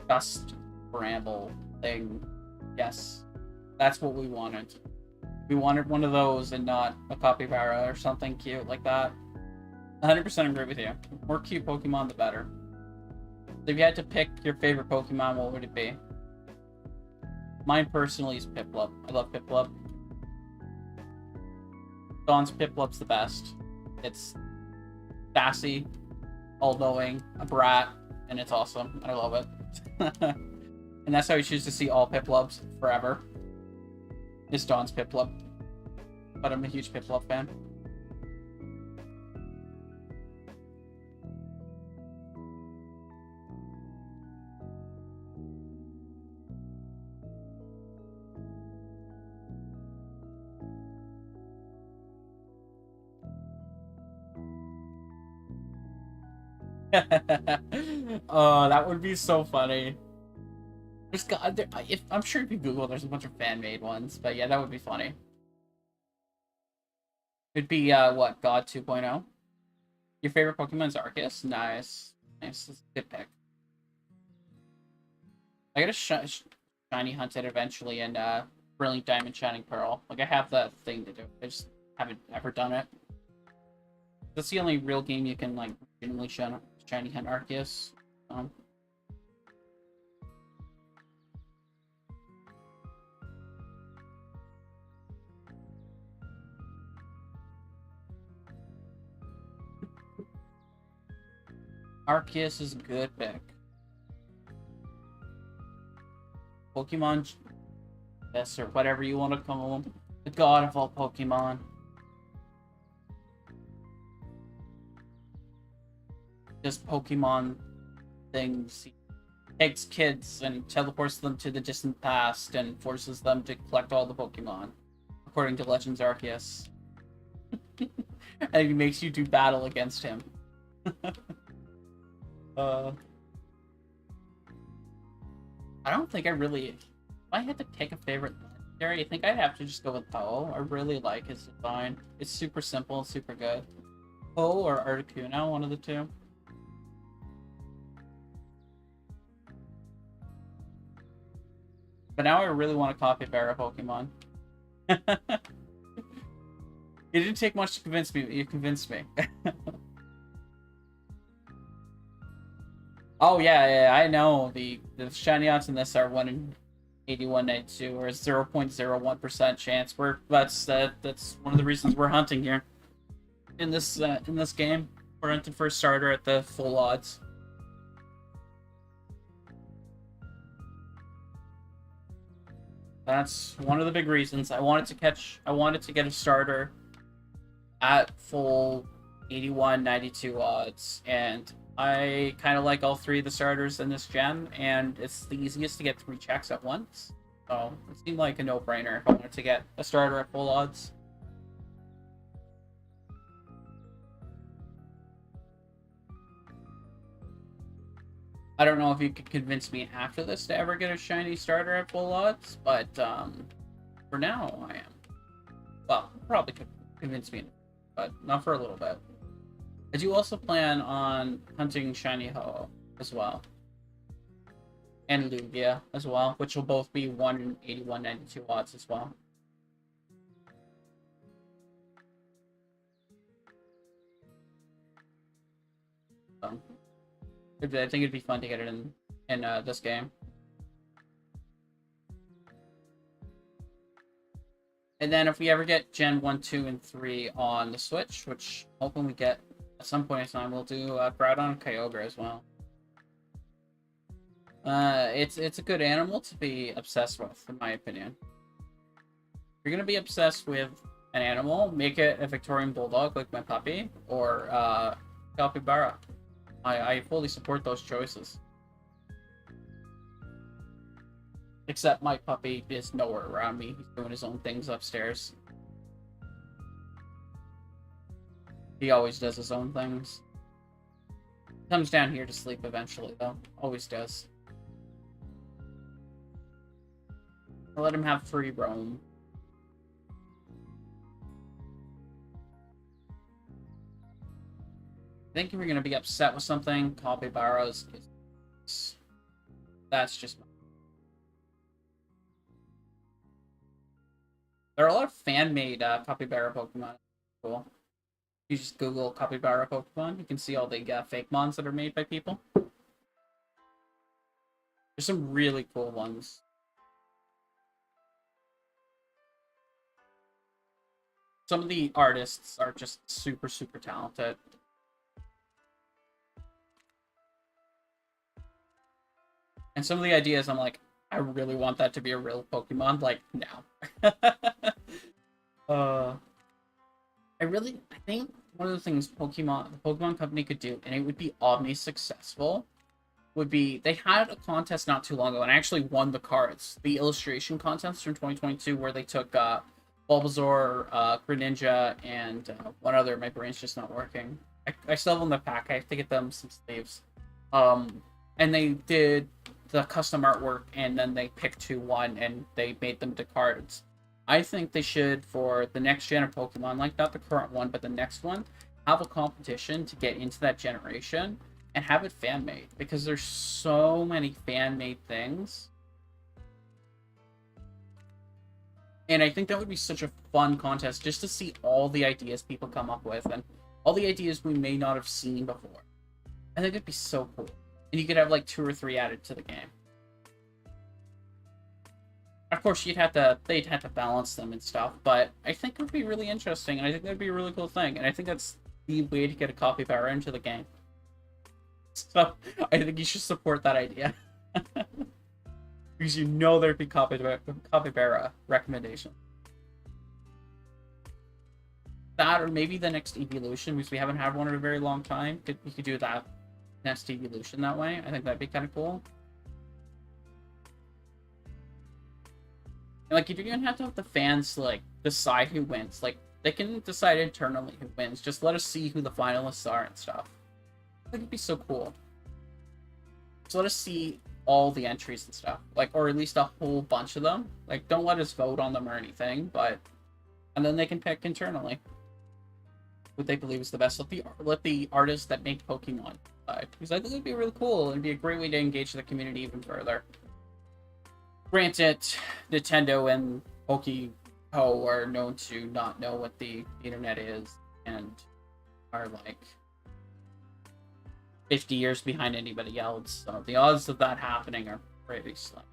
just Bramble thing. Yes, that's what we wanted. We wanted one of those and not a Capybara or something cute like that. 100% agree with you. The more cute Pokemon, the better. So if you had to pick your favorite Pokemon, what would it be? Mine personally is Piplup. I love Piplup. Dawn's Piplup's the best. It's sassy, all-knowing, a brat, and it's awesome. I love it. And that's how you choose to see all Piplups forever. Is Dawn's Piplup. But I'm a huge Piplup fan. Oh, that would be so funny. I'm sure if you Google, there's a bunch of fan-made ones, but yeah, that would be funny. It'd be what, God 2.0? Your favorite Pokemon is Arceus? Nice, nice, that's a good pick. I gotta shiny hunt it eventually, and Brilliant Diamond, Shining Pearl. Like I have that thing to do. I just haven't ever done it. That's the only real game you can like genuinely shiny hunt Arceus. Arceus is a good pick. Pokemon, yes, or whatever you want to call them. The god of all Pokemon. Just Pokemon things. He takes kids and teleports them to the distant past and forces them to collect all the Pokemon, according to Legends Arceus. And he makes you do battle against him. I don't think I really. If I had to pick a favorite legendary, I think I'd have to just go with Ho. I really like his design. It's super simple and super good. Ho or Articuno, one of the two. But now I really want to copy Capybara Pokemon. It didn't take much to convince me. You convinced me. Oh yeah, I know. The shiny odds in this are 1 in 8192, or 0.01% chance. That's one of the reasons we're hunting here. In this game, we're hunting for a starter at the full odds. That's one of the big reasons. I wanted to get a starter at full 81, 92 odds, and I kind of like all three of the starters in this gen, and it's the easiest to get 3 checks at once. So it seemed like a no-brainer if I wanted to get a starter at full odds. I don't know if you could convince me after this to ever get a shiny starter at full odds, but for now I am. Well, probably could convince me, but not for a little bit. I do also plan on hunting shiny Ho as well. And Lugia as well, which will both be 1 in 81, 92 odds as well. So, I think it'd be fun to get it in this game. And then if we ever get Gen 1, 2, and 3 on the Switch, which I'm hoping we get at some point in time, we'll do Groudon and Kyogre as well. It's a good animal to be obsessed with, in my opinion. If you're gonna be obsessed with an animal, make it a Victorian Bulldog like my puppy, or Capybara. I fully support those choices. Except my puppy is nowhere around me. He's doing his own things upstairs. He always does his own things. Comes down here to sleep eventually, though. Always does. I let him have free roam. think if you're gonna be upset with something, capybaras is that's just. There are a lot of fan-made capybara Pokemon. Cool. You just Google capybara Pokemon, you can see all the fake mons that are made by people. There's some really cool ones. Some of the artists are just super, super talented. And some of the ideas, I'm like, I really want that to be a real Pokemon, like, now. I think one of the things the Pokemon Company could do, and it would be omni successful, would be, they had a contest not too long ago, and I actually won the cards. The illustration contest from 2022, where they took, Bulbasaur, Greninja, and one other. My brain's just not working. I still have them in the pack. I have to get them some sleeves. And they did the custom artwork, and then they picked who won, and they made them to cards. I think they should, for the next gen of Pokemon, like not the current one, but the next one, have a competition to get into that generation and have it fan made, because there's so many fan made things. And I think that would be such a fun contest just to see all the ideas people come up with and all the ideas we may not have seen before. I think it'd be so cool. And you could have like 2 or 3 added to the game. Of course, they'd have to balance them and stuff, but I think it would be really interesting, and I think that'd be a really cool thing, and I think that's the way to get a capybara into the game. So, I think you should support that idea. Because you know there'd be capybara recommendation. That, or maybe the next evolution, because we haven't had one in a very long time. You could do that next evolution that way. I think that'd be kind of cool. And, like, you don't even have to have the fans, like, decide who wins. Like, they can decide internally who wins. Just let us see who the finalists are and stuff. I think it'd be so cool. So let us see all the entries and stuff. Like, or at least a whole bunch of them. Like, don't let us vote on them or anything, but... And then they can pick internally who they believe is the best. Let the artists that make Pokemon decide. Because I think it'd be really cool, and it'd be a great way to engage the community even further. Granted, Nintendo and Pokeco are known to not know what the internet is, and are like 50 years behind anybody else, so the odds of that happening are pretty slim.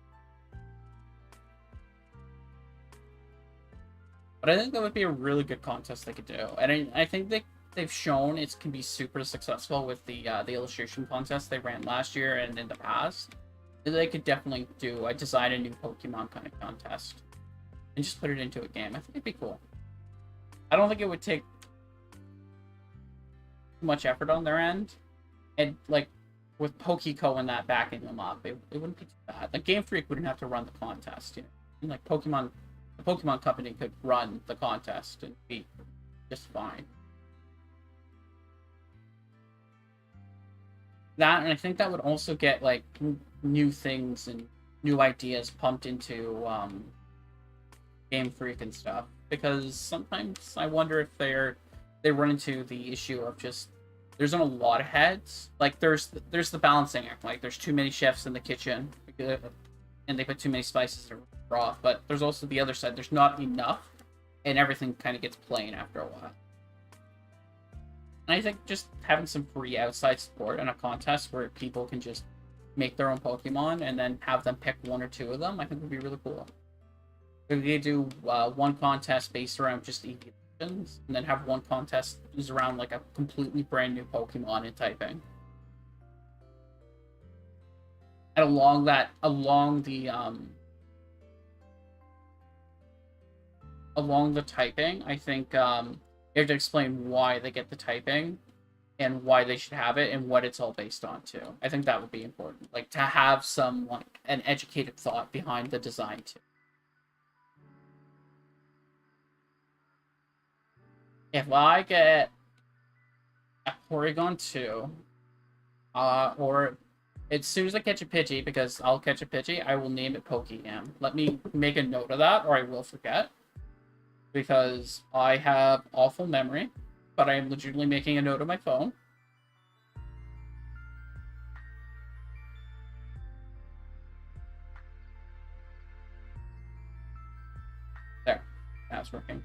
But I think that would be a really good contest they could do, and I think they've shown it can be super successful with the illustration contest they ran last year and in the past. They could definitely do design a new Pokemon kind of contest and just put it into a game. I think it'd be cool. I don't think it would take too much effort on their end, and like with Pokeco and that backing them up, it wouldn't be too bad. Like Game Freak wouldn't have to run the contest, you know. And like the Pokemon Company could run the contest and be just fine. That, and I think that would also get like new things and new ideas pumped into Game Freak and stuff, because sometimes I wonder if they run into the issue of just there's not a lot of heads. Like there's the balancing act, like there's too many chefs in the kitchen and they put too many spices in broth, but there's also the other side, there's not enough and everything kind of gets plain after a while. And I think just having some free outside support in a contest where people can just make their own Pokemon and then have them pick 1 or 2 of them, I think would be really cool. If they do one contest based around just evolutions, and then have one contest is around like a completely brand new Pokemon in typing. And along the typing, I think you have to explain why they get the typing and why they should have it and what it's all based on too. I think that would be important. Like to have some like an educated thought behind the design too. If I get a Porygon 2, or as soon as I catch a Pidgey, because I'll catch a Pidgey, I will name it Pokeyam. Let me make a note of that, or I will forget. Because I have awful memory, but I am legitimately making a note on my phone. working.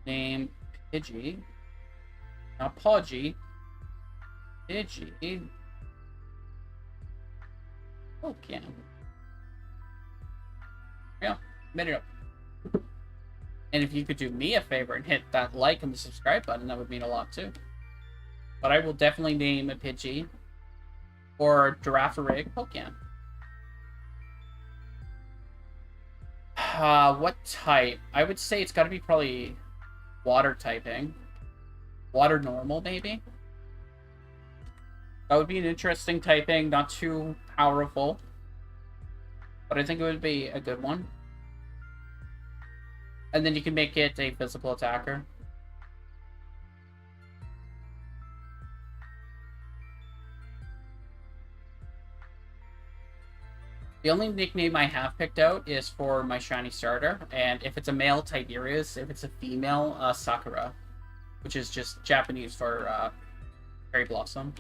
Name Pidgey. Not Podgy. Pidgey. Okay. Yeah, made it up. And if you could do me a favor and hit that like and the subscribe button, that would mean a lot too. But I will definitely name a Pidgey or Girafarig Pokemon. What type? I would say it's got to be probably water typing. Water normal, maybe? That would be an interesting typing, not too powerful. But I think it would be a good one. And then you can make it a physical attacker. The only nickname I have picked out is for my shiny starter. And if it's a male, Tiberius. If it's a female, Sakura. Which is just Japanese for Cherry Blossom.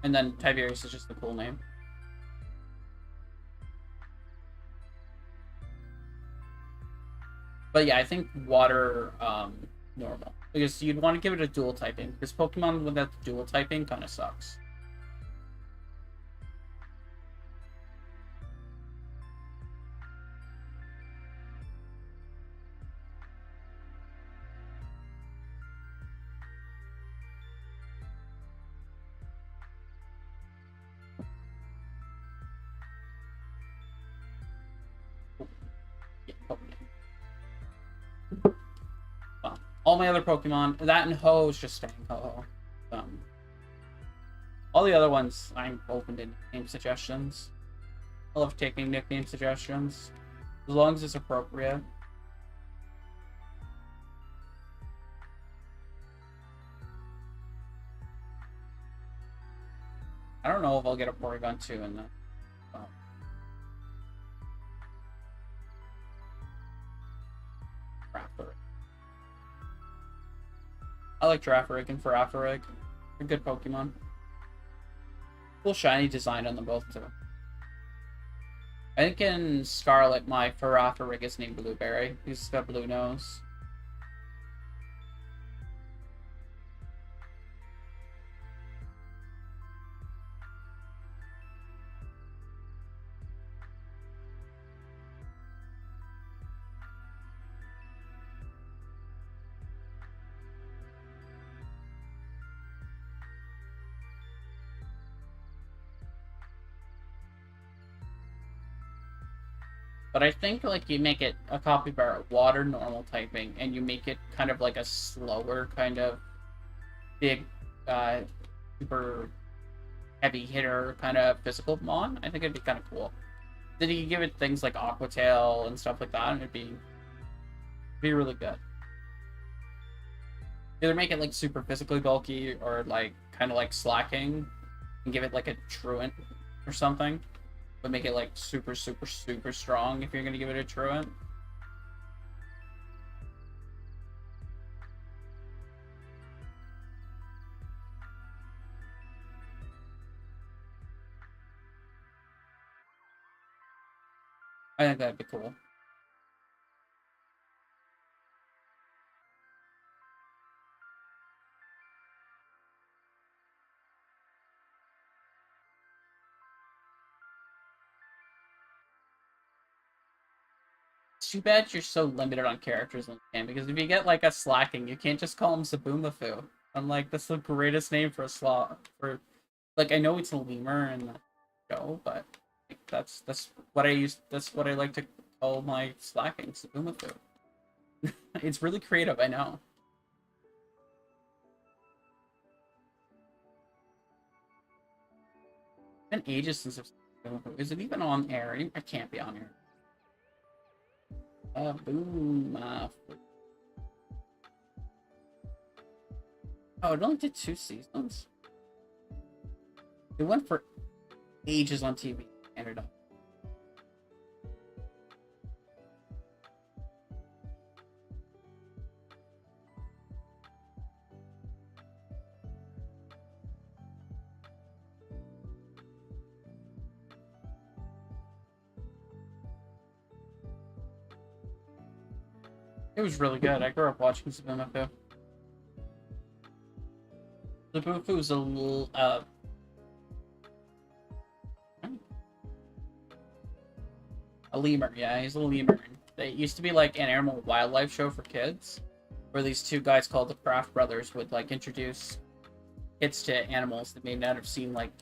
And then Tiberius is just a cool name. But yeah, I think water normal. Because you'd want to give it a dual typing. Because Pokemon without the dual typing kind of sucks. Well, all my other Pokemon, that and Ho is just staying Ho-Ho. All the other ones, I'm open to nickname suggestions. I love taking nickname suggestions. As long as it's appropriate. I don't know if I'll get a Porygon 2 in that. Girafarig. I like Girafarig and Girafarig. They're good Pokemon. Cool shiny design on them both too. I think in Scarlet, my Girafarig is named Blueberry. He's got blue nose. But I think like you make it a Capybara water normal typing, and you make it kind of like a slower kind of big, super heavy hitter kind of physical mon. I think it'd be kind of cool. Then you can give it things like Aqua Tail and stuff like that, and it'd be really good. Either make it like super physically bulky or like kind of like slacking, and give it like a Truant or something. But make it like super, super, super strong if you're gonna give it a Truant. I think that'd be cool. It's too bad you're so limited on characters in the game, because if you get like a Slacking, you can't just call him Sabumafu. I'm like, that's the greatest name for a slot. For like, I know it's a lemur in the show, but like, that's what I use. That's what I like to call my Slacking, Sabumafu. It's really creative, I know. It's been ages since I've seen Sabumafu. Is it even on air? I can't be on air. Boom. Oh, it only did 2 seasons. It went for ages on TV. Ended up. It was really good. I grew up watching Zabumafu. Zabumafu was a little, a lemur. Yeah, he's a lemur. It used to be like an animal wildlife show for kids, where these two guys called the Kraft Brothers would like introduce kids to animals that may not have seen, like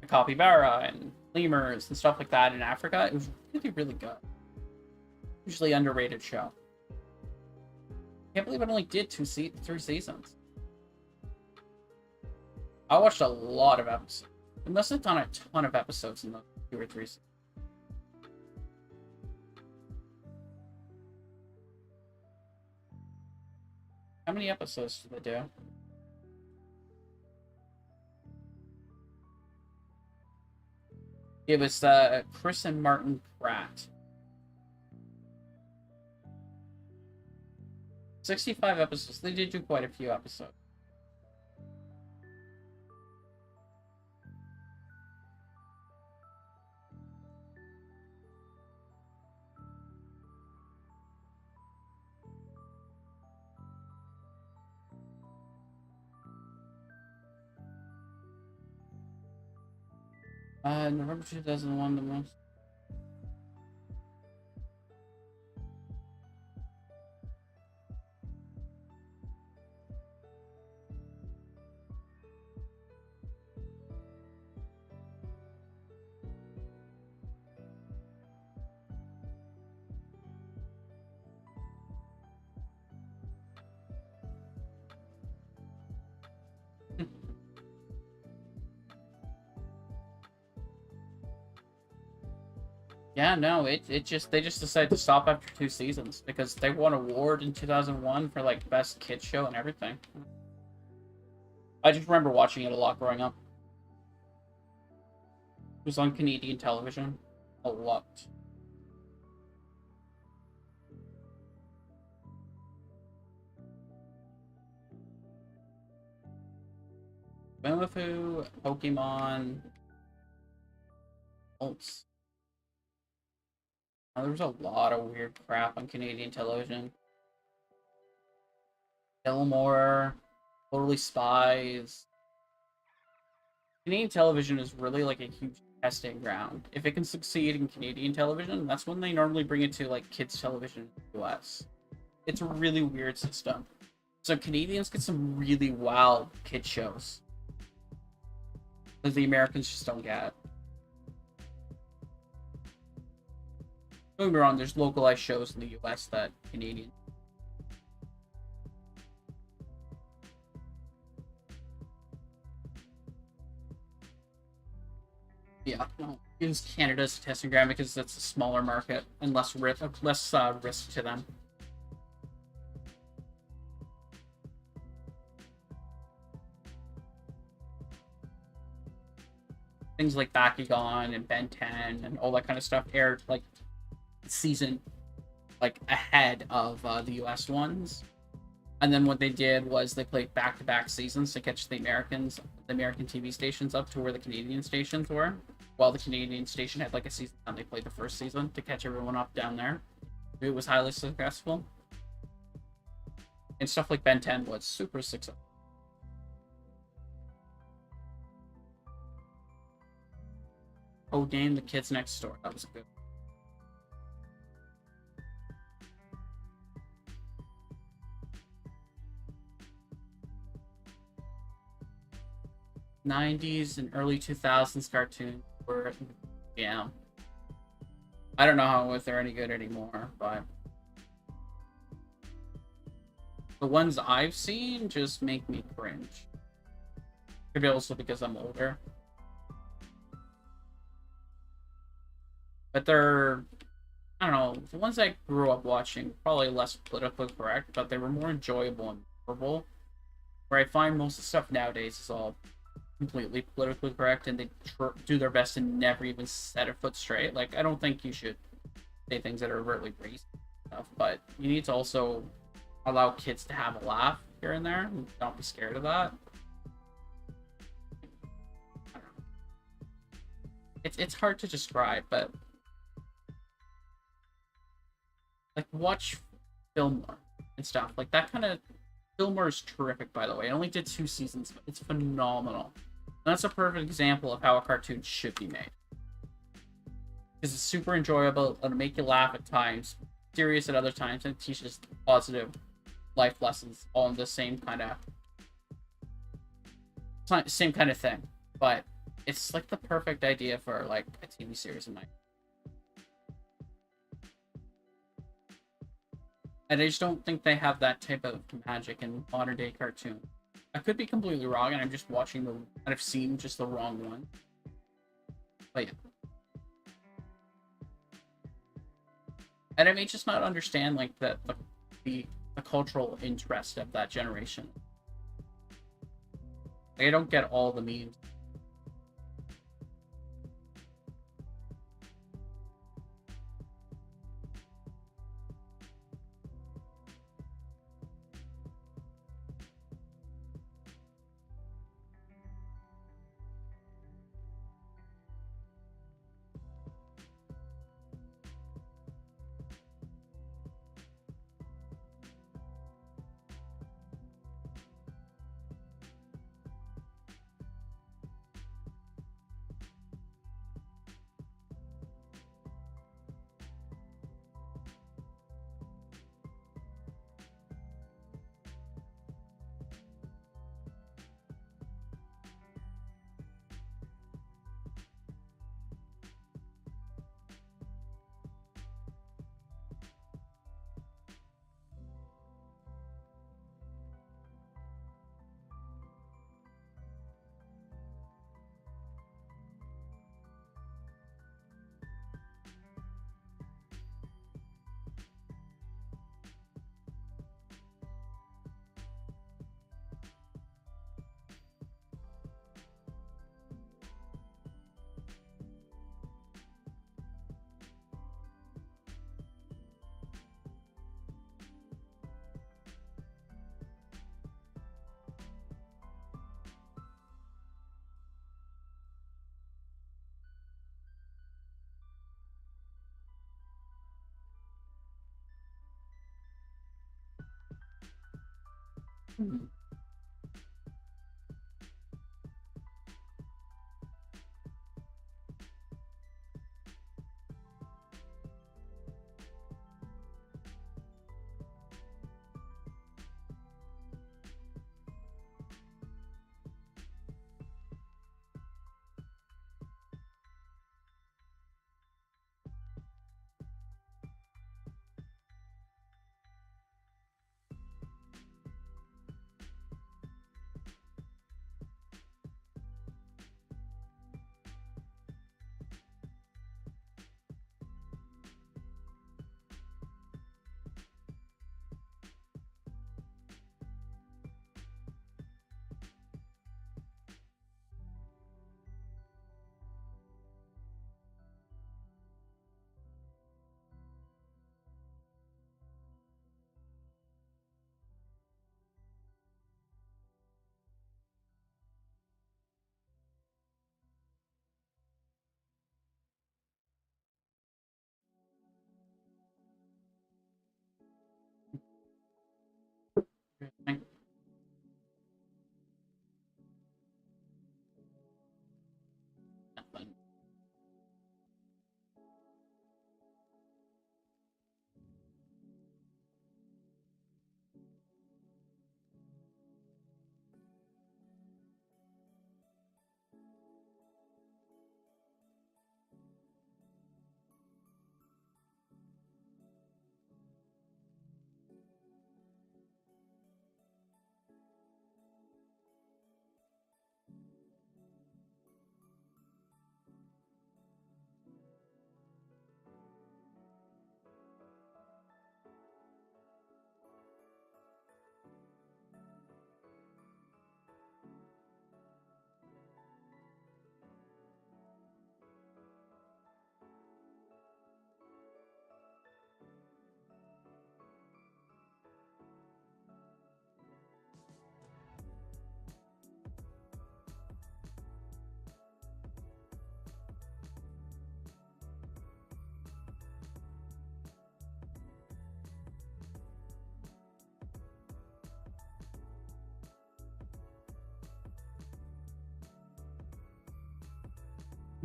a capybara and lemurs and stuff like that in Africa. It was really, really good. Usually underrated show. Can't believe it only did 3 seasons. I watched a lot of episodes. It must have done a ton of episodes in those 2 or 3 seasons. How many episodes did they do? It was Chris and Martin Pratt. 65 episodes. They did do quite a few episodes. November 2001, the most. Yeah, no, it just they just decided to stop after 2 seasons because they won an award in 2001 for like best kids show and everything. I just remember watching it a lot growing up. It was on Canadian television a lot. Boomerfoo, Pokemon, Ults. Oh, there was a lot of weird crap on Canadian television. Fillmore, Totally Spies. Canadian television is really like a huge testing ground. If it can succeed in Canadian television, that's when they normally bring it to like kids television in the US. It's a really weird system. So Canadians get some really wild kid shows that the Americans just don't get. Don't get me wrong, there's localized shows in the US that Canadian. Yeah, no, use Canada as a testing ground because it's a smaller market and less risk to them. Things like Bakugan and Ben 10 and all that kind of stuff aired like season like ahead of the US ones. And then what they did was they played back-to-back seasons to catch the American TV stations up to where the Canadian stations were. While the Canadian station had like a season, and they played the first season to catch everyone up down there. It was highly successful. And stuff like Ben 10 was super successful. Oh, damn, The Kids Next Door. That was good. '90s and early 2000s cartoons were, yeah. I don't know how if they're any good anymore, but the ones I've seen just make me cringe. Could be also because I'm older. But they're, I don't know, the ones I grew up watching, probably less politically correct, but they were more enjoyable and memorable. Where I find most of the stuff nowadays is all completely politically correct, and they do their best to never even set a foot straight. Like, I don't think you should say things that are overtly racist stuff, but you need to also allow kids to have a laugh here and there, and don't be scared of that. It's hard to describe, but like watch Fillmore. and stuff. Like that kind of Fillmore is terrific, by the way. It only did 2 seasons, but it's phenomenal. And that's a perfect example of how a cartoon should be made. Because it's super enjoyable, it'll make you laugh at times, serious at other times, and it teaches positive life lessons all in the same kind of thing. But it's like the perfect idea for like a TV series in my. And I just don't think they have that type of magic in modern day cartoon. I could be completely wrong, and I'm just watching and I've seen just the wrong one. But yeah. And I may just not understand like the cultural interest of that generation. Like, I don't get all the memes. Hmm.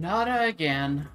Not again.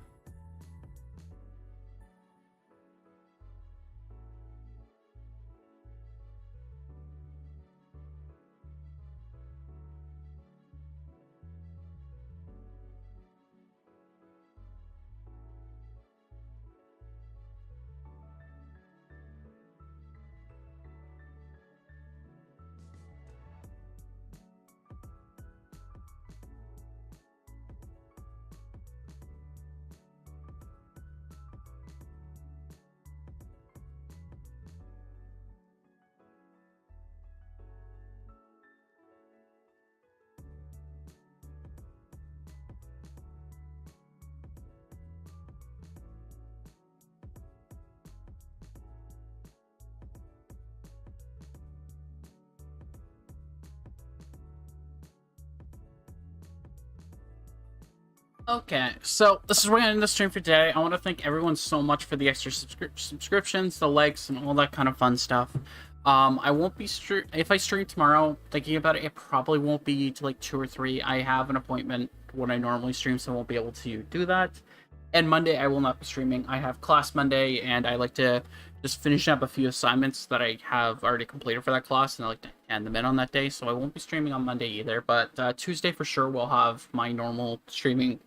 Okay, so this is where I end the stream for today. I want to thank everyone so much for the extra subscriptions, the likes, and all that kind of fun stuff. I won't be if I stream tomorrow. Thinking about it, it probably won't be to like 2 or 3. I have an appointment when I normally stream, so I won't be able to do that. And Monday, I will not be streaming. I have class Monday, and I like to just finish up a few assignments that I have already completed for that class, and I like to hand them in on that day. So I won't be streaming on Monday either. But Tuesday for sure, we'll have my normal streaming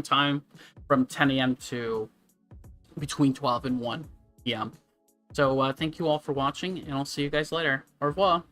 time from 10 a.m. to between 12 and 1 p.m. So thank you all for watching, and I'll see you guys later. Au revoir.